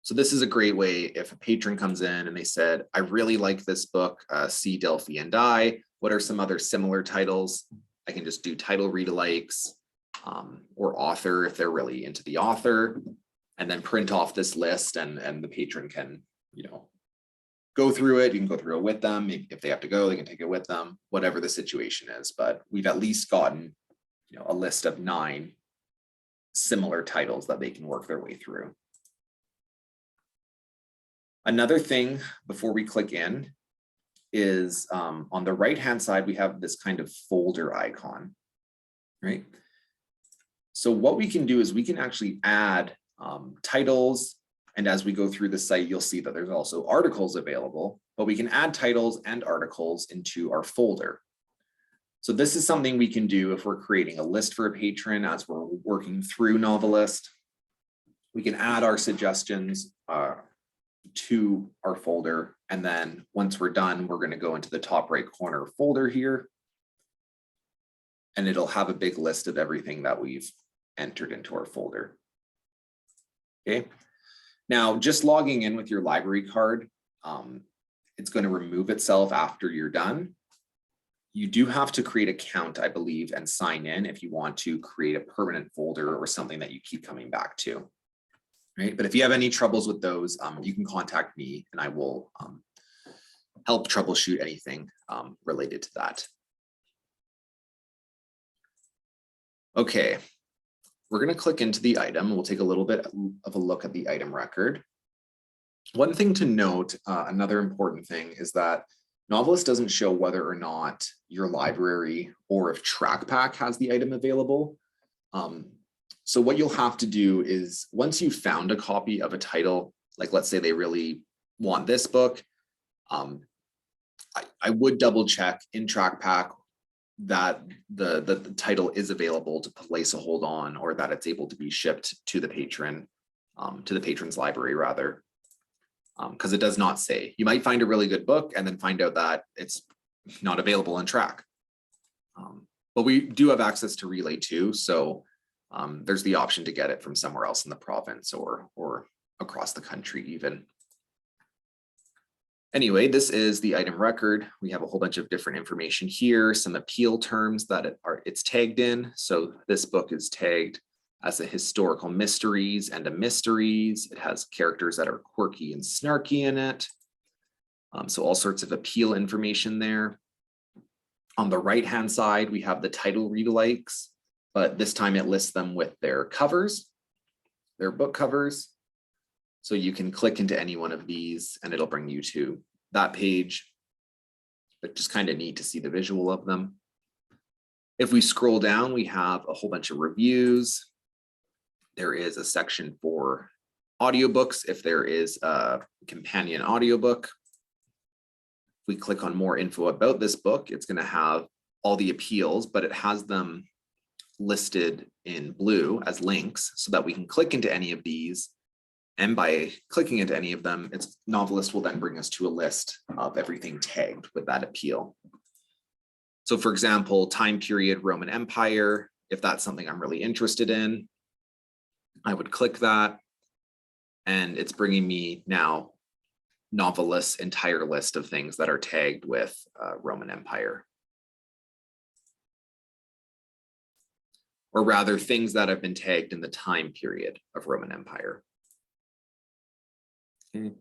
So this is a great way if a patron comes in and they said, I really like this book, See Delphi and I. What are some other similar titles? I can just do title read-alikes or author if they're really into the author, and then print off this list and the patron can, go through it. You can go through it with them. If they have to go, they can take it with them, whatever the situation is. But we've at least gotten a list of 9 similar titles that they can work their way through. Another thing before we click in is on the right-hand side, we have this kind of folder icon, right? So what we can do is we can actually add titles. And as we go through the site, you'll see that there's also articles available, but we can add titles and articles into our folder. So this is something we can do if we're creating a list for a patron as we're working through Novelist. We can add our suggestions to our folder. And then once we're done, we're going to go into the top right corner folder here. And it'll have a big list of everything that we've entered into our folder. Okay. Now, just logging in with your library card, it's going to remove itself after you're done. You do have to create an account, I believe, and sign in if you want to create a permanent folder or something that you keep coming back to. Right? But if you have any troubles with those, you can contact me and I will help troubleshoot anything related to that. Okay, we're going to click into the item. We'll take a little bit of a look at the item record. One thing to note, another important thing is that Novelist doesn't show whether or not your library or if TrackPack has the item available. So what you'll have to do is once you've found a copy of a title, like let's say they really want this book, I would double check in TrackPack that the title is available to place a hold on, or that it's able to be shipped to the patron, to the patron's library rather, because it does not say. You might find a really good book and then find out that it's not available in Track. But we do have access to Relay too, so there's the option to get it from somewhere else in the province or across the country even. Anyway, this is the item record. We have a whole bunch of different information here, some appeal terms that it's tagged in. So this book is tagged as a historical mysteries and a mysteries. It has characters that are quirky and snarky in it. So all sorts of appeal information there. On the right-hand side, we have the title read-alikes, but this time it lists them with their covers, their book covers. So you can click into any one of these and it'll bring you to that page, but just kind of neat to see the visual of them. If we scroll down, we have a whole bunch of reviews. There is a section for audiobooks if there is a companion audiobook. If we click on more info about this book, it's going to have all the appeals, but it has them listed in blue as links so that we can click into any of these. And by clicking into any of them, Novelist will then bring us to a list of everything tagged with that appeal. So for example, time period Roman Empire, if that's something I'm really interested in, I would click that and it's bringing me now Novelist's entire list of things that are tagged with Roman Empire. Or rather, things that have been tagged in the time period of Roman Empire. Okay.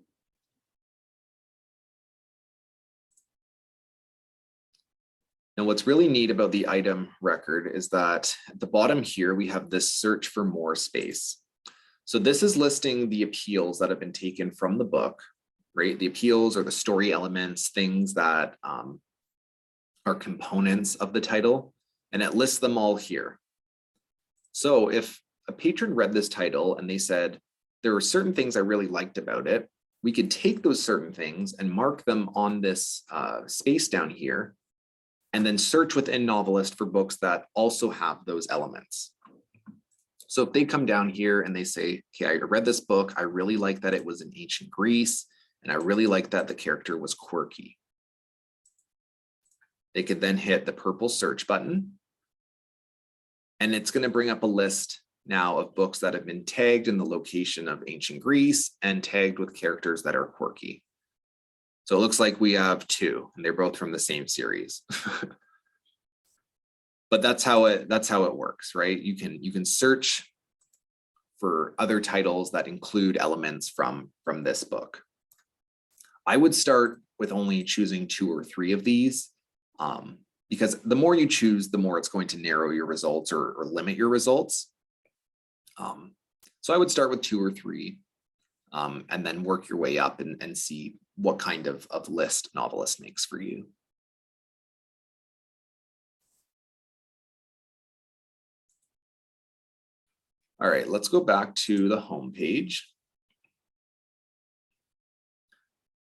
Now, what's really neat about the item record is that at the bottom here, we have this search for more space. So this is listing the appeals that have been taken from the book, right? The appeals or the story elements, things that are components of the title, and it lists them all here. So if a patron read this title and they said, there are certain things I really liked about it, we could take those certain things and mark them on this space down here, and then search within Novelist for books that also have those elements. So if they come down here and they say, okay, I read this book, I really like that it was in ancient Greece, and I really like that the character was quirky. They could then hit the purple search button, and it's going to bring up a list now of books that have been tagged in the location of ancient Greece and tagged with characters that are quirky. So it looks like we have 2, and they're both from the same series. But that's how it works, right? You can search for other titles that include elements from this book. I would start with only choosing 2 or 3 of these, because the more you choose, the more it's going to narrow your results or limit your results. So I would start with 2 or 3, and then work your way up and see what kind of list Novelist makes for you. All right, let's go back to the home page.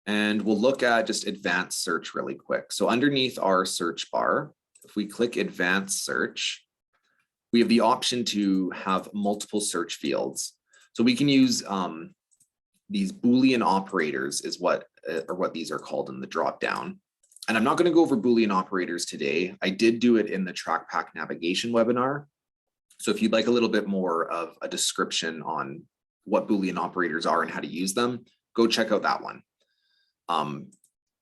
And we'll look at just advanced search really quick. So underneath our search bar, if we click advanced search, we have the option to have multiple search fields. So we can use these Boolean operators is what these are called in the dropdown. And I'm not going to go over Boolean operators today. I did do it in the TrackPack navigation webinar. So if you'd like a little bit more of a description on what Boolean operators are and how to use them, go check out that one.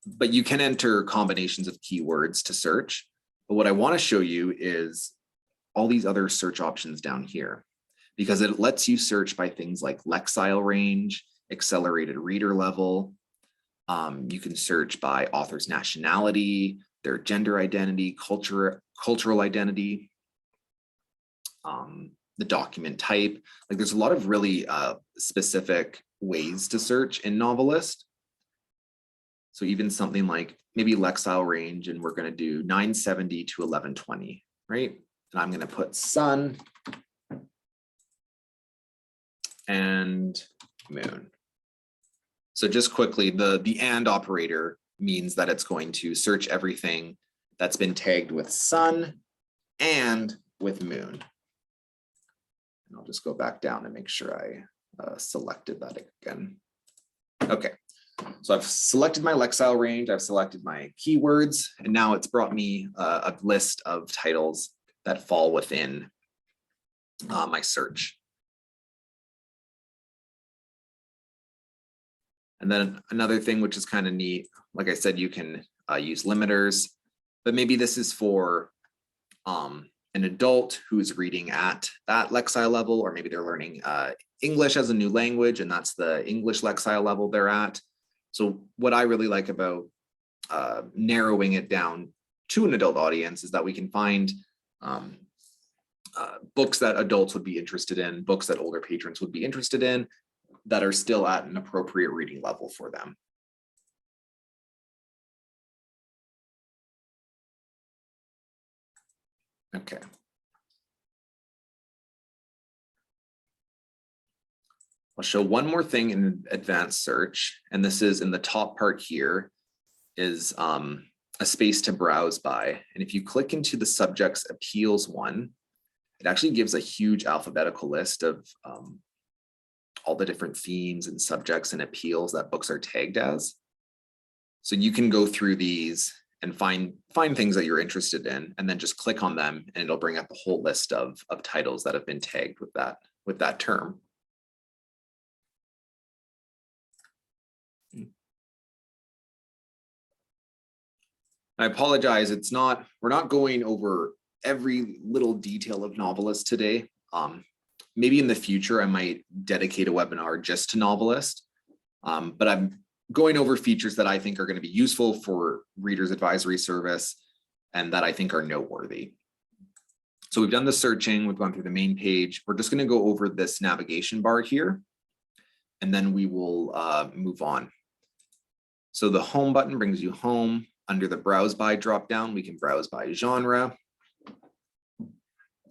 But you can enter combinations of keywords to search. But what I want to show you is all these other search options down here, because it lets you search by things like Lexile range, accelerated reader level. You can search by author's nationality, their gender identity, cultural identity, the document type. Like there's a lot of really specific ways to search in Novelist. So even something like maybe Lexile range, and we're going to do 970 to 1120, right? And I'm going to put son, and moon. So just quickly, the and operator means that it's going to search everything that's been tagged with sun and with moon. And I'll just go back down and make sure I selected that again. Okay, so I've selected my Lexile range, I've selected my keywords, and now it's brought me a list of titles that fall within my search. And then another thing which is kind of neat, like I said, you can use limiters, but maybe this is for an adult who's reading at that Lexile level, or maybe they're learning English as a new language, and that's the English Lexile level they're at. So what I really like about narrowing it down to an adult audience is that we can find books that adults would be interested in, books that older patrons would be interested in, that are still at an appropriate reading level for them. Okay. I'll show one more thing in advanced search, and this is in the top part here, is a space to browse by. And if you click into the subjects appeals one, it actually gives a huge alphabetical list of all the different themes and subjects and appeals that books are tagged as. So you can go through these and find things that you're interested in, and then just click on them, and it'll bring up a whole list of titles that have been tagged with that term. I apologize, we're not going over every little detail of Novelist today. Maybe in the future, I might dedicate a webinar just to Novelist, but I'm going over features that I think are going to be useful for Reader's Advisory Service and that I think are noteworthy. So we've done the searching, we've gone through the main page. We're just going to go over this navigation bar here, and then we will move on. So the home button brings you home. Under the browse by dropdown, we can browse by genre.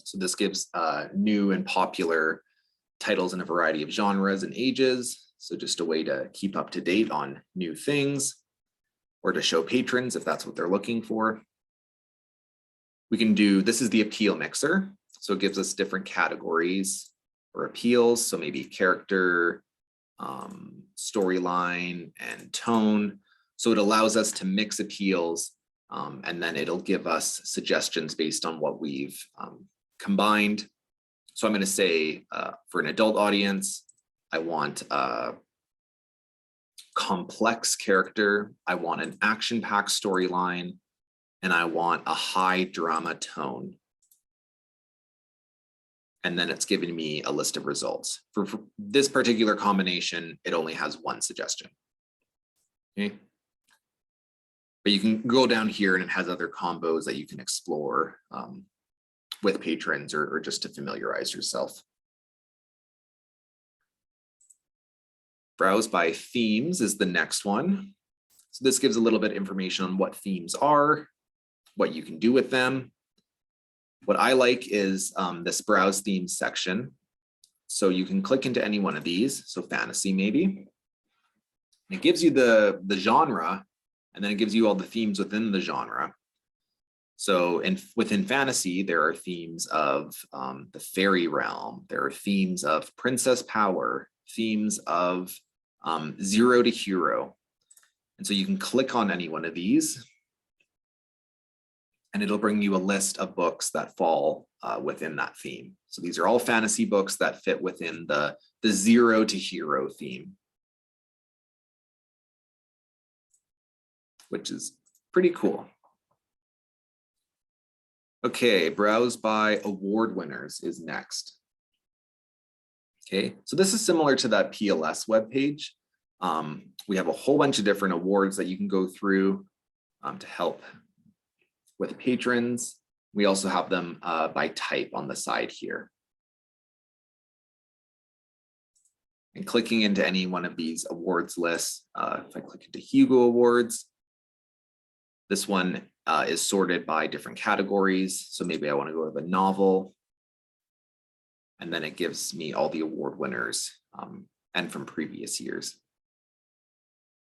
So this gives new and popular titles in a variety of genres and ages. So just a way to keep up to date on new things, or to show patrons if that's what they're looking for. We can do, this is the appeal mixer. So it gives us different categories or appeals. So maybe character, storyline, and tone. So it allows us to mix appeals, and then it'll give us suggestions based on what we've combined. So I'm going to say for an adult audience, I want a complex character, I want an action-packed storyline, and I want a high drama tone. And then it's giving me a list of results. For this particular combination, it only has one suggestion. Okay. But you can go down here and it has other combos that you can explore with patrons or just to familiarize yourself. Browse by themes is the next one. So this gives a little bit of information on what themes are, what you can do with them. What I like is this browse themes section. So you can click into any one of these. So fantasy maybe. It gives you the genre, and then it gives you all the themes within the genre. So within fantasy, there are themes of the fairy realm. There are themes of princess power, themes of 0 to hero. And so you can click on any one of these, and it'll bring you a list of books that fall within that theme. So these are all fantasy books that fit within the 0 to hero theme, which is pretty cool. Okay, browse by award winners is next. Okay, so this is similar to that PLS webpage. We have a whole bunch of different awards that you can go through to help with patrons. We also have them by type on the side here. And clicking into any one of these awards lists, if I click into Hugo Awards, this one is sorted by different categories. So maybe I want to go to the novel. And then it gives me all the award winners and from previous years.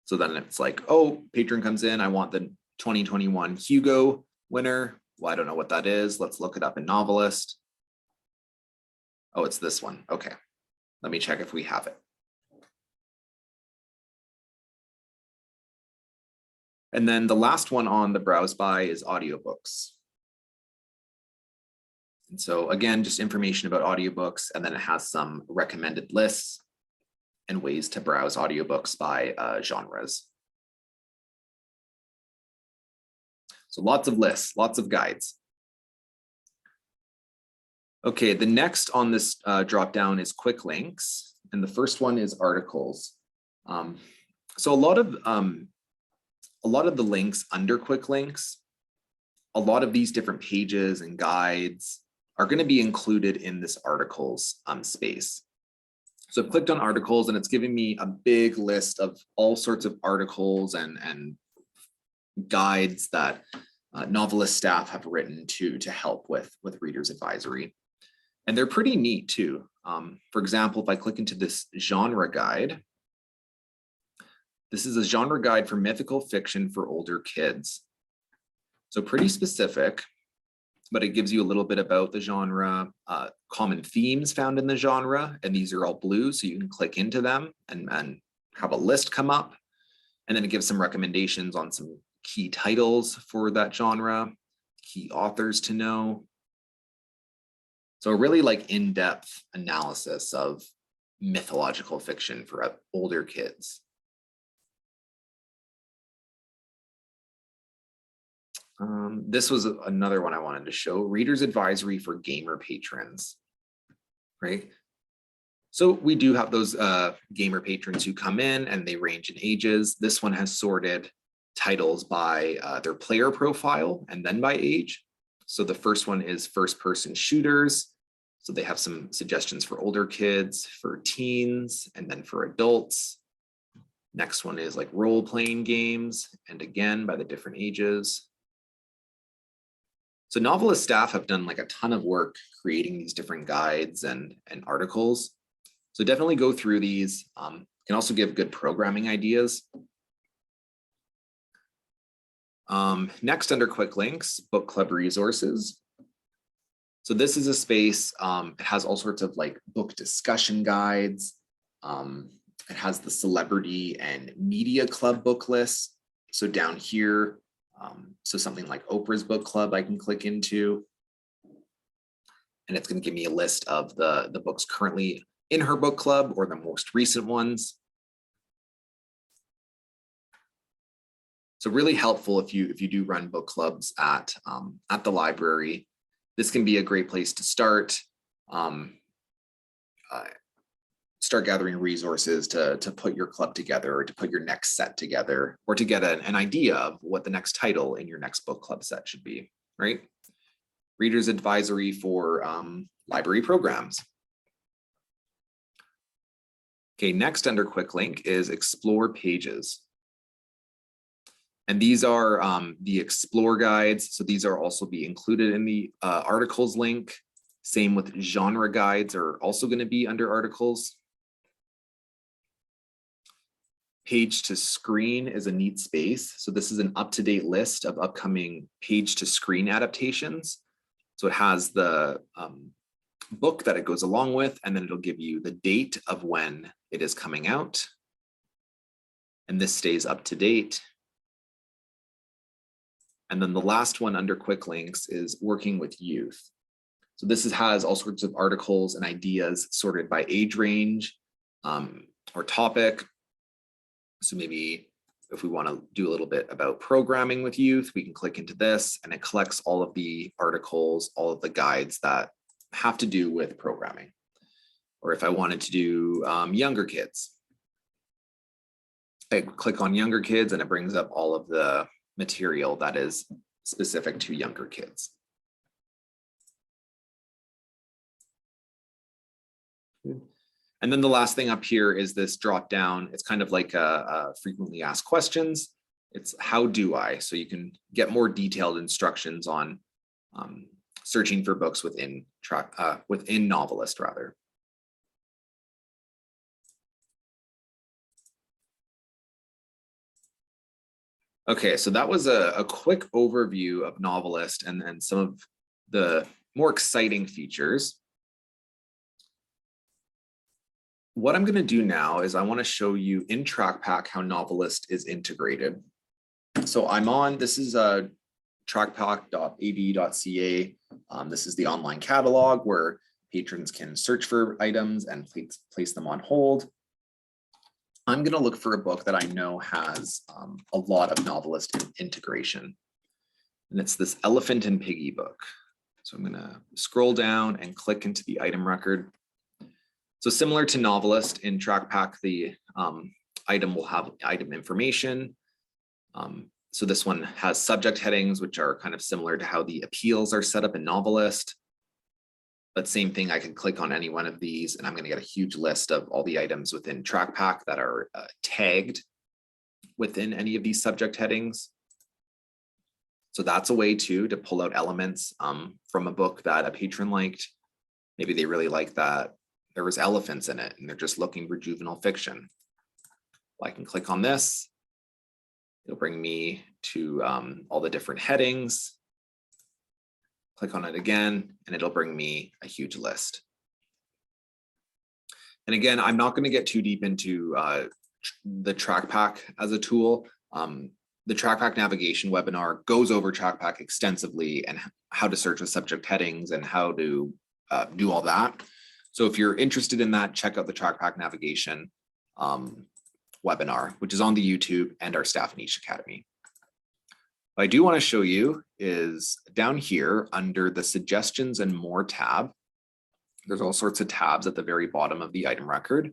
So then it's like, oh, patron comes in, I want the 2021 Hugo winner. Well, I don't know what that is. Let's look it up in Novelist. Oh, it's this one. Okay, let me check if we have it. And then the last one on the browse by is audiobooks. And so again, just information about audiobooks, and then it has some recommended lists and ways to browse audiobooks by genres. So lots of lists, lots of guides. Okay, the next on this drop down is quick links, and the first one is articles. So a lot of the links under quick links, a lot of these different pages and guides are going to be included in this articles space. So I've clicked on articles and it's giving me a big list of all sorts of articles and guides that Novelist staff have written to help with readers advisory. And they're pretty neat too. For example, if I click into this genre guide, this is a genre guide for mythical fiction for older kids. So pretty specific, but it gives you a little bit about the genre, common themes found in the genre, and these are all blue, so you can click into them and have a list come up. And then it gives some recommendations on some key titles for that genre, key authors to know. So a really like in-depth analysis of mythological fiction for older kids. This was another one I wanted to show, Reader's Advisory for Gamer Patrons, right? So we do have those gamer patrons who come in and they range in ages. This one has sorted titles by their player profile and then by age. So the first one is first-person shooters. So they have some suggestions for older kids, for teens, and then for adults. Next one is like role-playing games, and again, by the different ages. So Novelist staff have done like a ton of work creating these different guides and articles. So definitely go through these. Can also give good programming ideas. Next, under quick links, book club resources. So this is a space, it has all sorts of like book discussion guides. It has the celebrity and media club book lists. So down here, so something like Oprah's book club I can click into. And it's going to give me a list of the books currently in her book club or the most recent ones. So really helpful if you do run book clubs at the library. This can be a great place to start. Start gathering resources to put your club together, or to put your next set together, or to get an idea of what the next title in your next book club set should be, right? Reader's Advisory for library programs. Okay, next under quick link is Explore Pages. And these are the Explore guides. So these are also be included in the articles link. Same with genre guides are also going to be under articles. Page to screen is a neat space. So this is an up-to-date list of upcoming page to screen adaptations. So it has the book that it goes along with, and then it'll give you the date of when it is coming out. And this stays up to date. And then the last one under quick links is working with youth. So this has all sorts of articles and ideas sorted by age range or topic. So maybe if we want to do a little bit about programming with youth, we can click into this and it collects all of the articles, all of the guides that have to do with programming. Or if I wanted to do younger kids, I click on younger kids and it brings up all of the material that is specific to younger kids. And then the last thing up here is this drop down. It's kind of like a frequently asked questions. It's how do I? So you can get more detailed instructions on searching for books within Novelist rather. Okay, so that was a quick overview of Novelist and some of the more exciting features. What I'm going to do now is I want to show you in TrackPack how Novelist is integrated. So this is trackpack.ab.ca. This is the online catalog where patrons can search for items and place them on hold. I'm going to look for a book that I know has a lot of Novelist integration. And it's this Elephant and Piggy book. So I'm going to scroll down and click into the item record. So similar to Novelist, in TrackPack, the item will have item information. So this one has subject headings, which are kind of similar to how the appeals are set up in Novelist. But same thing, I can click on any one of these and I'm going to get a huge list of all the items within TrackPack that are tagged within any of these subject headings. So that's a way to pull out elements from a book that a patron liked. Maybe they really like that there was elephants in it and they're just looking for juvenile fiction. Well, I can click on this. It'll bring me to all the different headings. Click on it again, and it'll bring me a huge list. And again, I'm not going to get too deep into the TrackPack as a tool. The TrackPack navigation webinar goes over TrackPack extensively and how to search with subject headings and how to do all that. So if you're interested in that, check out the TrackPack navigation webinar, which is on the YouTube and our Staff Niche Academy. What I do want to show you is down here under the Suggestions and More tab. There's all sorts of tabs at the very bottom of the item record.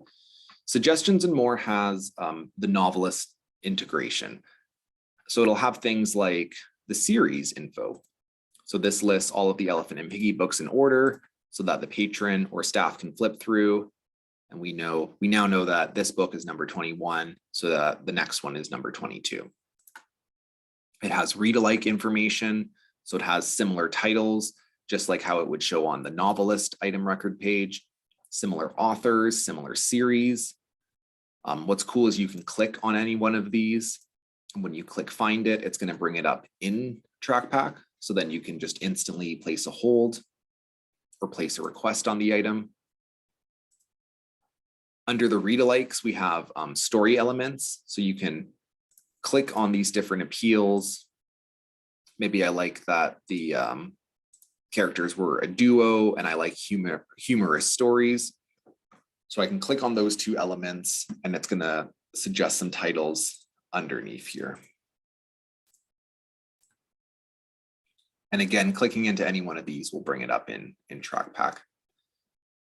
Suggestions and More has the Novelist integration. So it'll have things like the series info. So this lists all of the Elephant and Piggy books in order so that the patron or staff can flip through. And we now know that this book is number 21, so that the next one is number 22. It has read-alike information, so it has similar titles, just like how it would show on the Novelist item record page, similar authors, similar series. What's cool is you can click on any one of these. And when you click find it, it's going to bring it up in TrackPack. So then you can just instantly place a hold or place a request on the item. Under the read-alikes, we have story elements. So you can click on these different appeals. Maybe I like that the characters were a duo and I like humorous stories. So I can click on those two elements and it's going to suggest some titles underneath here. And again, clicking into any one of these will bring it up in TrackPack.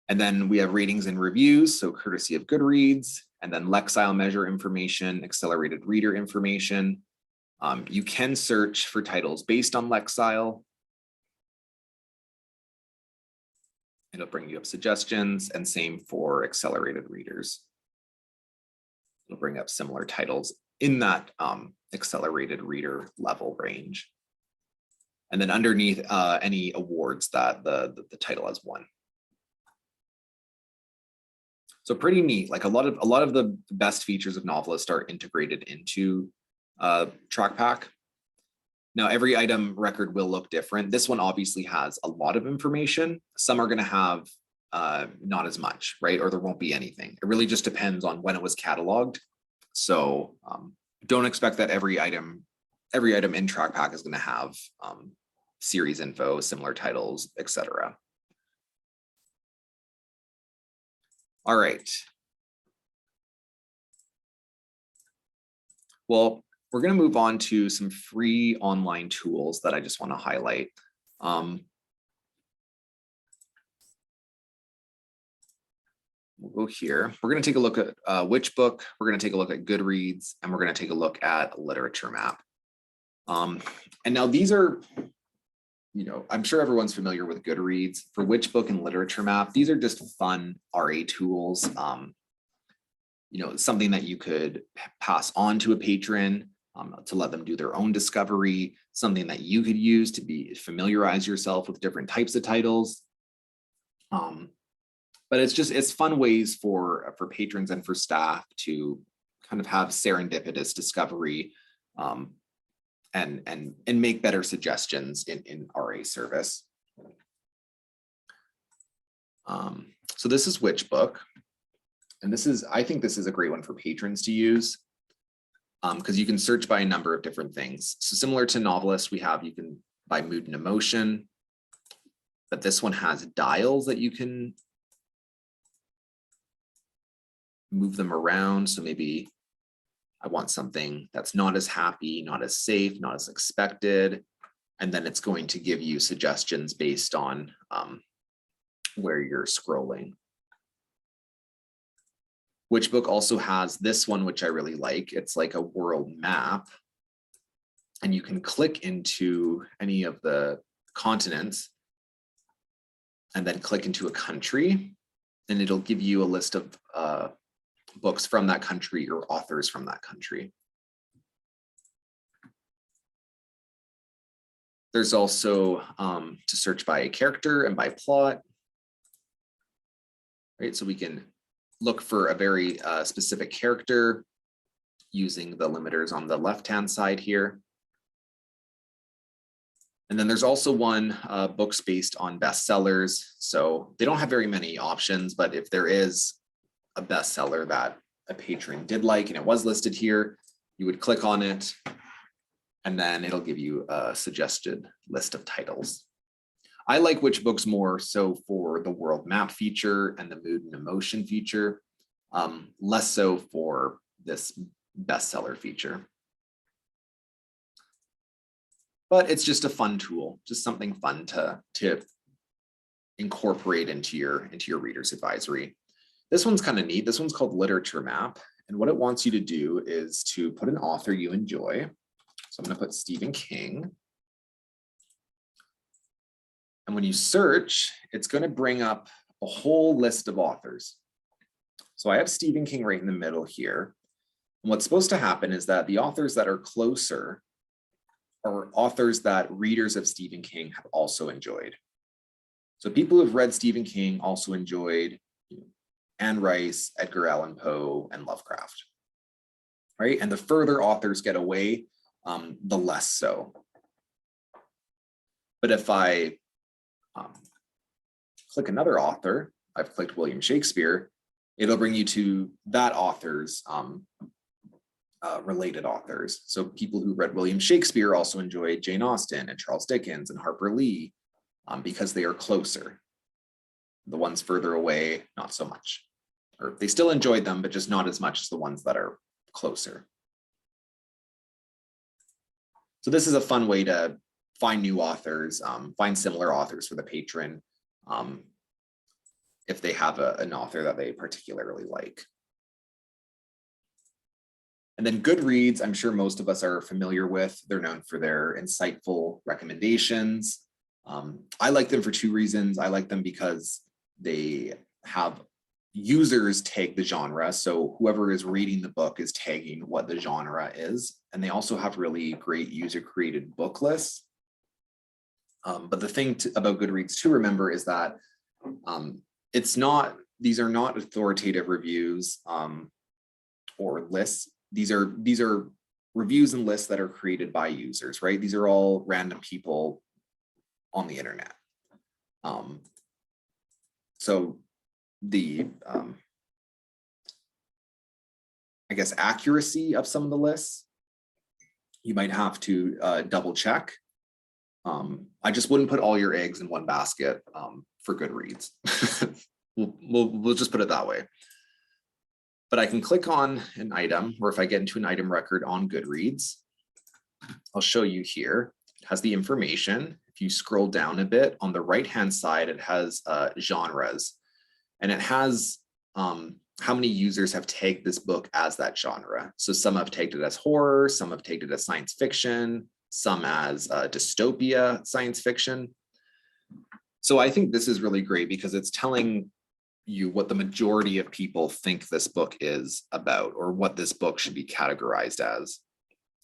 And then we have ratings and reviews, so courtesy of Goodreads, and then Lexile measure information, accelerated reader information. You can search for titles based on Lexile. It'll bring you up suggestions, and same for accelerated readers. It'll bring up similar titles in that accelerated reader level range. And then underneath any awards that the title has won. So pretty neat. Like a lot of the best features of Novelist are integrated into TrackPack. Now every item record will look different. This one obviously has a lot of information. Some are going to have not as much, right? Or there won't be anything. It really just depends on when it was cataloged. So don't expect that every item in TrackPack is going to have series info, similar titles, etc. All right. Well, we're going to move on to some free online tools that I just want to highlight. We'll go here. We're going to take a look at which book. We're going to take a look at Goodreads, and we're going to take a look at Literature Map. And now these are, I'm sure everyone's familiar with Goodreads. For which book and Literature Map, these are just fun RA tools. Something that you could pass on to a patron. to let them do their own discovery, something that you could use to familiarize yourself with different types of titles. But it's fun ways for patrons and for staff to kind of have serendipitous discovery and make better suggestions in RA service. So this is Which Book, and I think this is a great one for patrons to use because you can search by a number of different things. So similar to Novelist, you can by mood and emotion, but this one has dials that you can move them around. So maybe I want something that's not as happy, not as safe, not as expected. And then it's going to give you suggestions based on where you're scrolling. Which Book also has this one, which I really like. It's like a world map. And you can click into any of the continents and then click into a country. And it'll give you a list of books from that country or authors from that country. There's also to search by a character and by plot. Right, so we can look for a very specific character using the limiters on the left-hand side here. And then there's also one books based on bestsellers. So they don't have very many options, but if there is a bestseller that a patron did like and it was listed here, you would click on it and then it'll give you a suggested list of titles. I like Which Books more so for the world map feature and the mood and emotion feature, less so for this bestseller feature. But it's just a fun tool, just something fun to incorporate into your reader's advisory. This one's kind of neat. This one's called Literature Map. And what it wants you to do is to put an author you enjoy. So I'm going to put Stephen King. And when you search, it's going to bring up a whole list of authors. So I have Stephen King right in the middle here. And what's supposed to happen is that the authors that are closer are authors that readers of Stephen King have also enjoyed. So people who've read Stephen King also enjoyed Anne Rice, Edgar Allan Poe, and Lovecraft, right? And the further authors get away, the less so. But if I click another author, I've clicked William Shakespeare, it'll bring you to that author's related authors. So people who read William Shakespeare also enjoyed Jane Austen and Charles Dickens and Harper Lee because they are closer. The ones further away, not so much. Or they still enjoyed them, but just not as much as the ones that are closer. So this is a fun way to find new authors, find similar authors for the patron if they have an author that they particularly like. And then Goodreads, I'm sure most of us are familiar with. They're known for their insightful recommendations. I like them for two reasons. I like them because they have users tag the genre. So whoever is reading the book is tagging what the genre is. And they also have really great user-created book lists. But the thing about Goodreads to remember is that these are not authoritative reviews or lists. These are reviews and lists that are created by users, right? These are all random people on the internet. So the, I guess, accuracy of some of the lists, you might have to double check. I just wouldn't put all your eggs in one basket for Goodreads. we'll just put it that way. But I can click on an item, or if I get into an item record on Goodreads, I'll show you here. It has the information. If you scroll down a bit, on the right-hand side, it has genres. And it has how many users have tagged this book as that genre. So some have tagged it as horror, some have tagged it as science fiction, some as dystopia science fiction. So I think this is really great because it's telling you what the majority of people think this book is about or what this book should be categorized as.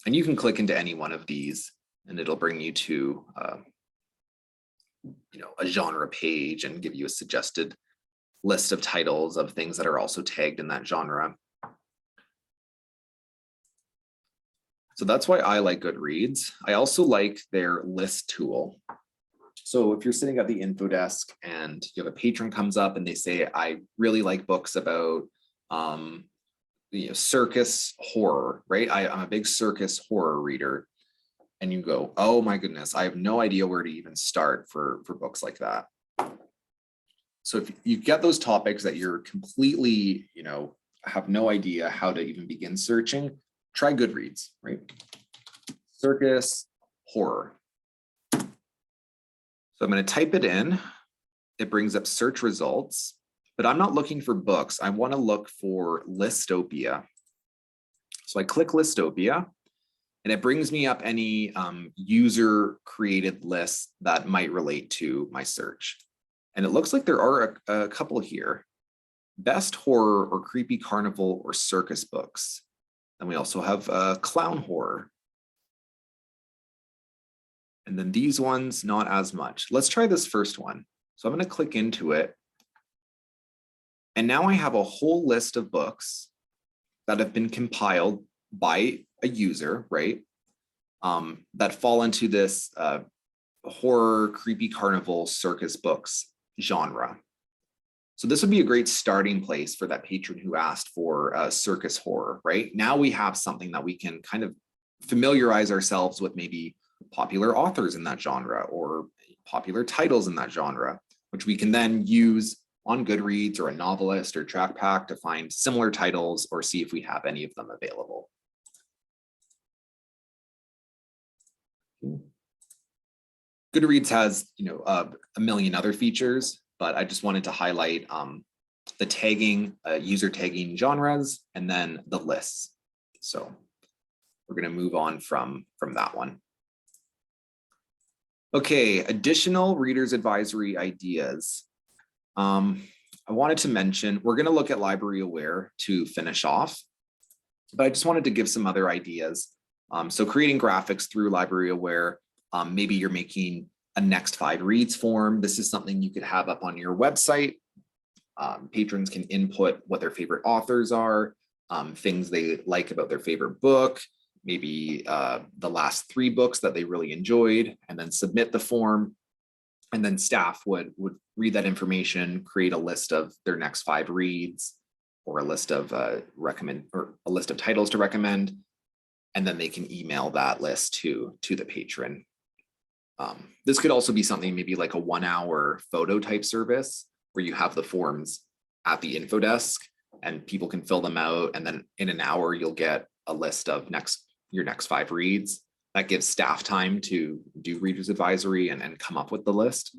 And you can click into any one of these and it'll bring you to a genre page and give you a suggested list of titles of things that are also tagged in that genre. So that's why I like Goodreads. I also like their list tool. So if you're sitting at the info desk and you have a patron comes up and they say, I really like books about circus horror, right? I'm a big circus horror reader. And you go, oh my goodness, I have no idea where to even start for books like that. So if you get those topics that you're completely, have no idea how to even begin searching, try Goodreads, right? Circus horror. So I'm going to type it in. It brings up search results, but I'm not looking for books. I want to look for Listopia. So I click Listopia and it brings me up any user created lists that might relate to my search. And it looks like there are a couple here. Best horror or creepy carnival or circus books. And we also have clown horror. And then these ones, not as much. Let's try this first one. So I'm going to click into it. And now I have a whole list of books that have been compiled by a user, right? That fall into this horror, creepy carnival, circus books genre. So this would be a great starting place for that patron who asked for circus horror, right? Now we have something that we can kind of familiarize ourselves with, maybe popular authors in that genre or popular titles in that genre, which we can then use on Goodreads or a Novelist or TrackPack to find similar titles or see if we have any of them available. Goodreads has, a million other features, but I just wanted to highlight the tagging, user tagging genres, and then the lists. So we're going to move on from that one. Okay, additional reader's advisory ideas. I wanted to mention, we're going to look at LibraryAware to finish off, but I just wanted to give some other ideas. So creating graphics through LibraryAware, maybe you're making a next 5 reads form. This is something you could have up on your website. Patrons can input what their favorite authors are, things they like about their favorite book, maybe the last 3 books that they really enjoyed, and then submit the form. And then staff would read that information, create a list of their next 5 reads, or a list of a list of titles to recommend, and then they can email that list to the patron. This could also be something maybe like a 1-hour photo type service where you have the forms at the info desk and people can fill them out, and then in an hour you'll get a list of your next 5 reads. That gives staff time to do reader's advisory and come up with the list.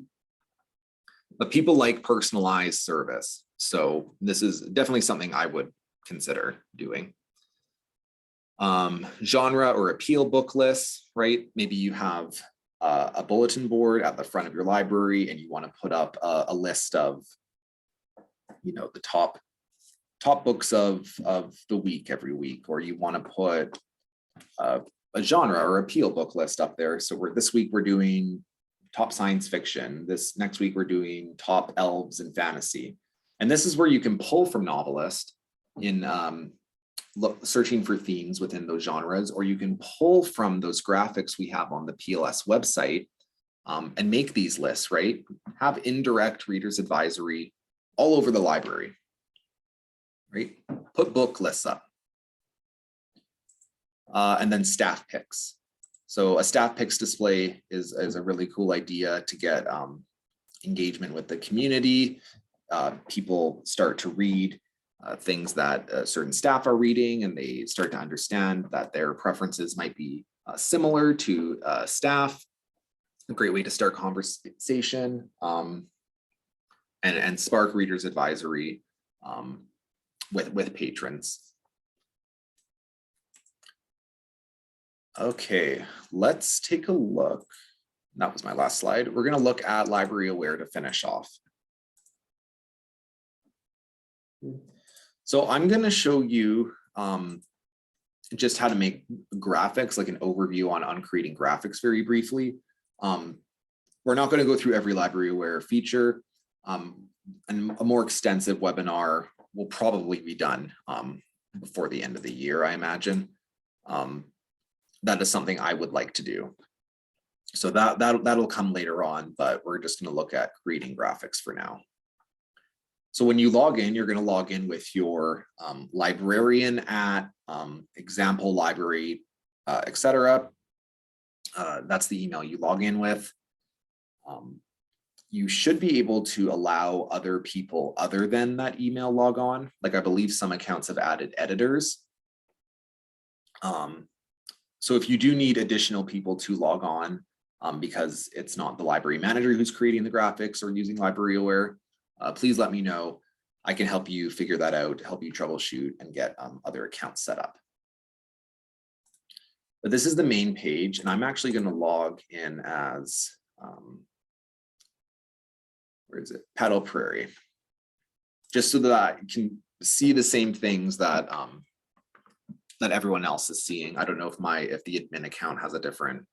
But people like personalized service. So this is definitely something I would consider doing. Genre or appeal book lists, right? Maybe you have a bulletin board at the front of your library and you want to put up a list of, the top books of the week every week, or you want to put a genre or appeal book list up there. So this week we're doing top science fiction. This next week we're doing top elves and fantasy. And this is where you can pull from Novelist in searching for themes within those genres, or you can pull from those graphics we have on the PLS website and make these lists, right? Have indirect reader's advisory all over the library, right? Put book lists up. And then staff picks. So a staff picks display is a really cool idea to get engagement with the community. People start to read things that certain staff are reading, and they start to understand that their preferences might be similar to staff. A great way to start conversation and spark readers advisory with patrons. Okay, let's take a look. That was my last slide. We're going to look at LibraryAware to finish off. So I'm going to show you just how to make graphics, like an overview on creating graphics very briefly. We're not going to go through every LibraryAware feature, and a more extensive webinar will probably be done before the end of the year, I imagine. That is something I would like to do. So that'll come later on, but we're just going to look at creating graphics for now. So when you log in, you're going to log in with your librarian at example library, etc. That's the email you log in with. You should be able to allow other people other than that email log on. Like I believe some accounts have added editors. So if you do need additional people to log on, because it's not the library manager who's creating the graphics or using LibraryAware, please let me know. I can help you figure that out, help you troubleshoot and get other accounts set up. But this is the main page, and I'm actually going to log in as, where is it? Paddle Prairie, just so that I can see the same things that that everyone else is seeing. I don't know if the admin account has a different,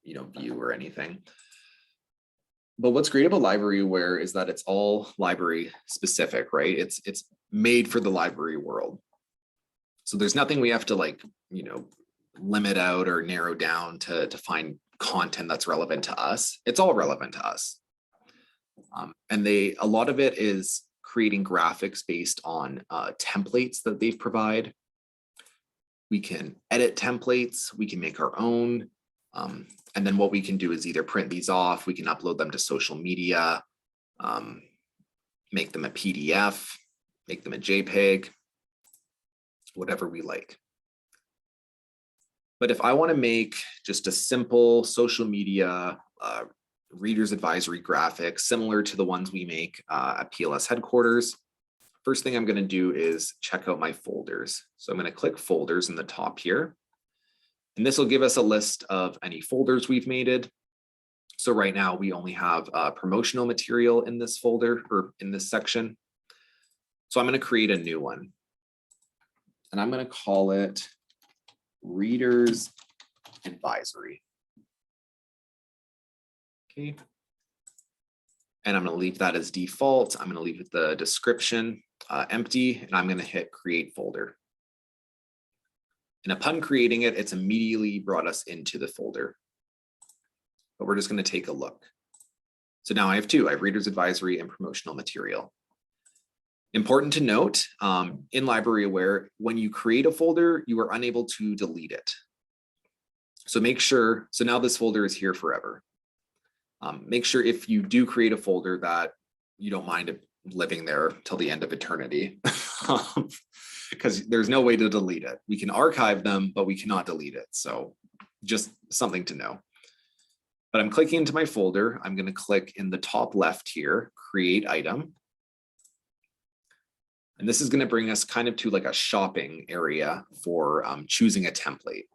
view or anything. But what's great about LibraryAware is that it's all library specific, right? It's made for the library world. So there's nothing we have to limit out or narrow down to find content that's relevant to us. It's all relevant to us. And a lot of it is creating graphics based on templates that they've provided. We can edit templates, we can make our own. And then what we can do is either print these off, we can upload them to social media, make them a PDF, make them a JPEG, whatever we like. But if I want to make just a simple social media reader's advisory graphic, similar to the ones we make at PLS headquarters, first thing I'm going to do is check out my folders. So I'm going to click folders in the top here. And this will give us a list of any folders we've made. So right now we only have promotional material in this folder or in this section. So I'm going to create a new one. And I'm going to call it Reader's Advisory. Okay. And I'm going to leave that as default. I'm going to leave the description empty, and I'm going to hit create folder. And upon creating it, it's immediately brought us into the folder. But we're just going to take a look. So now I have two. I have Reader's Advisory and Promotional Material. Important to note, in LibraryAware, when you create a folder, you are unable to delete it. So make sure, so now this folder is here forever. Make sure if you do create a folder that you don't mind it living there till the end of eternity, because there's no way to delete it. We can archive them, but we cannot delete it. So just something to know. But I'm clicking into my folder. I'm going to click in the top left here, create item. And this is going to bring us kind of to like a shopping area for choosing a template.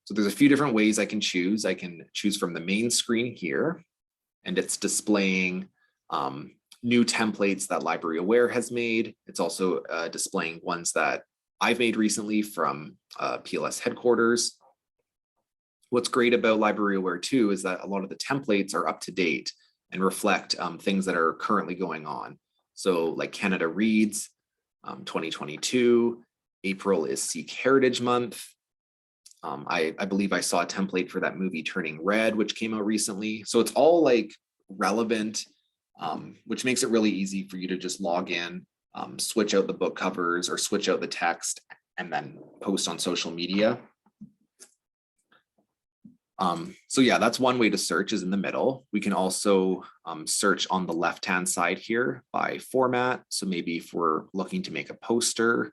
So there's a few different ways I can choose. I can choose from the main screen here, and it's displaying new templates that LibraryAware has made. It's also displaying ones that I've made recently from PLS headquarters. What's great about LibraryAware too is that a lot of the templates are up to date and reflect things that are currently going on. So like Canada Reads, 2022, April is Sikh Heritage Month. I believe I saw a template for that movie Turning Red, which came out recently. So it's all like relevant, which makes it really easy for you to just log in, switch out the book covers or switch out the text and then post on social media. So yeah, that's one way to search, is in the middle. We can also search on the left-hand side here by format. So maybe if we're looking to make a poster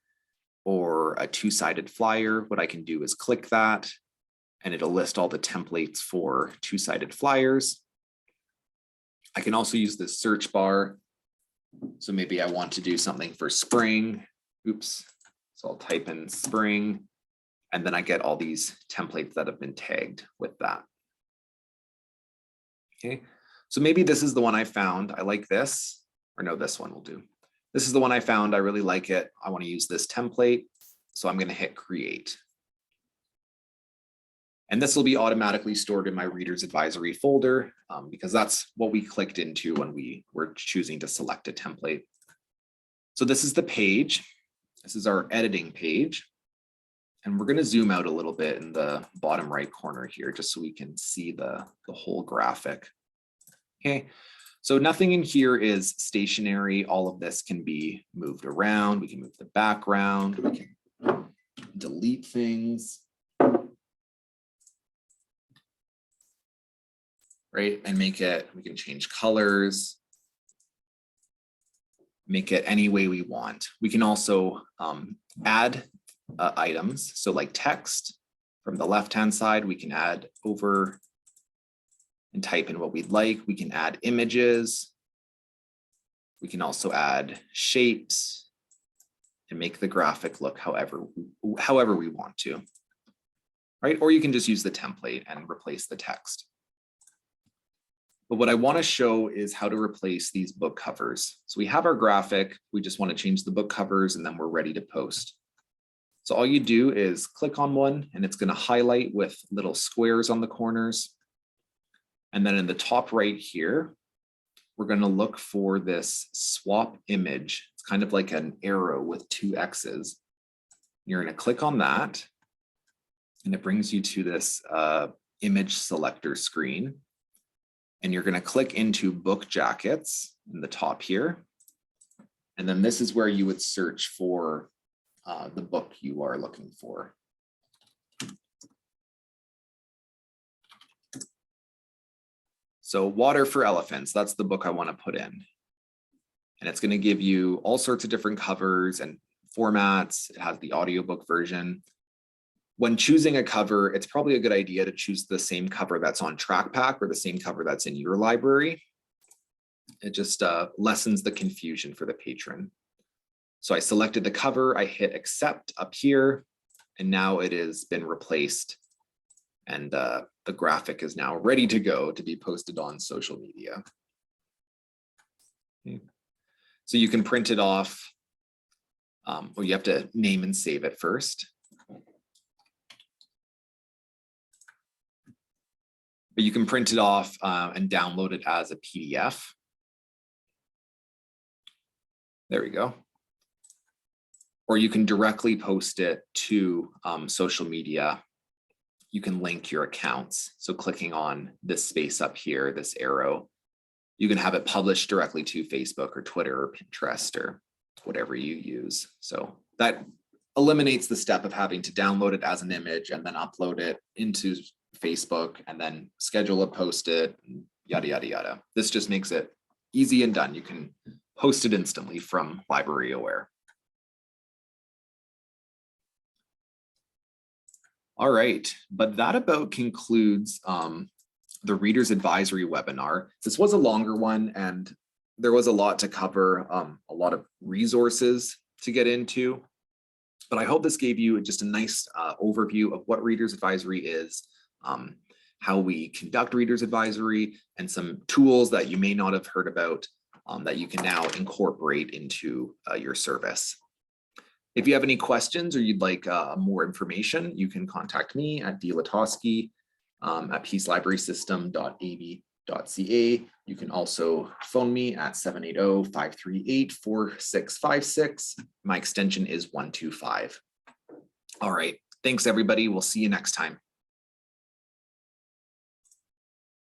or a two-sided flyer, what I can do is click that and it'll list all the templates for two-sided flyers. I can also use this search bar. So maybe I want to do something for spring. Oops. So I'll type in spring, and then I get all these templates that have been tagged with that. Okay. So maybe this is the one I found. I like this, or no, this one will do. This is the one I found. I really like it. I want to use this template. So I'm going to hit create. And this will be automatically stored in my Reader's Advisory folder because that's what we clicked into when we were choosing to select a template. So this is the page. This is our editing page. And we're going to zoom out a little bit in the bottom right corner here, just so we can see the whole graphic. Okay, so nothing in here is stationary. All of this can be moved around. We can move the background. We can delete things. Right, and make it, we can change colors, make it any way we want. We can also add items. So like text from the left-hand side, we can add over and type in what we'd like. We can add images. We can also add shapes and make the graphic look however we want to, right? Or you can just use the template and replace the text. But what I want to show is how to replace these book covers. So we have our graphic, we just want to change the book covers, and then we're ready to post. So all you do is click on one, and it's going to highlight with little squares on the corners. And then in the top right here, we're going to look for this swap image. It's kind of like an arrow with two X's. You're going to click on that, and it brings you to this image selector screen. And you're going to click into book jackets in the top here. And then this is where you would search for the book you are looking for. So Water for Elephants, that's the book I want to put in. And it's going to give you all sorts of different covers and formats. It has the audiobook version. When choosing a cover, it's probably a good idea to choose the same cover that's on TrackPack or the same cover that's in your library. It just lessens the confusion for the patron. So I selected the cover, I hit accept up here, and now it has been replaced. And the graphic is now ready to go to be posted on social media. Okay. So you can print it off, or you have to name and save it first. But you can print it off and download it as a PDF. There we go. Or you can directly post it to social media. You can link your accounts. So clicking on this space up here, this arrow, you can have it published directly to Facebook or Twitter or Pinterest or whatever you use. So that eliminates the step of having to download it as an image and then upload it into Facebook and then schedule a post it, yada, yada, yada. This just makes it easy and done. You can post it instantly from LibraryAware. All right, but that about concludes the Reader's Advisory webinar. This was a longer one and there was a lot to cover, a lot of resources to get into. But I hope this gave you just a nice overview of what Reader's Advisory is, how we conduct Reader's Advisory, and some tools that you may not have heard about that you can now incorporate into your service. If you have any questions or you'd like more information, you can contact me at Lotoski at peacelibrarysystem.ab.ca. You can also phone me at 780-538-4656. My extension is 125. All right, thanks everybody. We'll see you next time.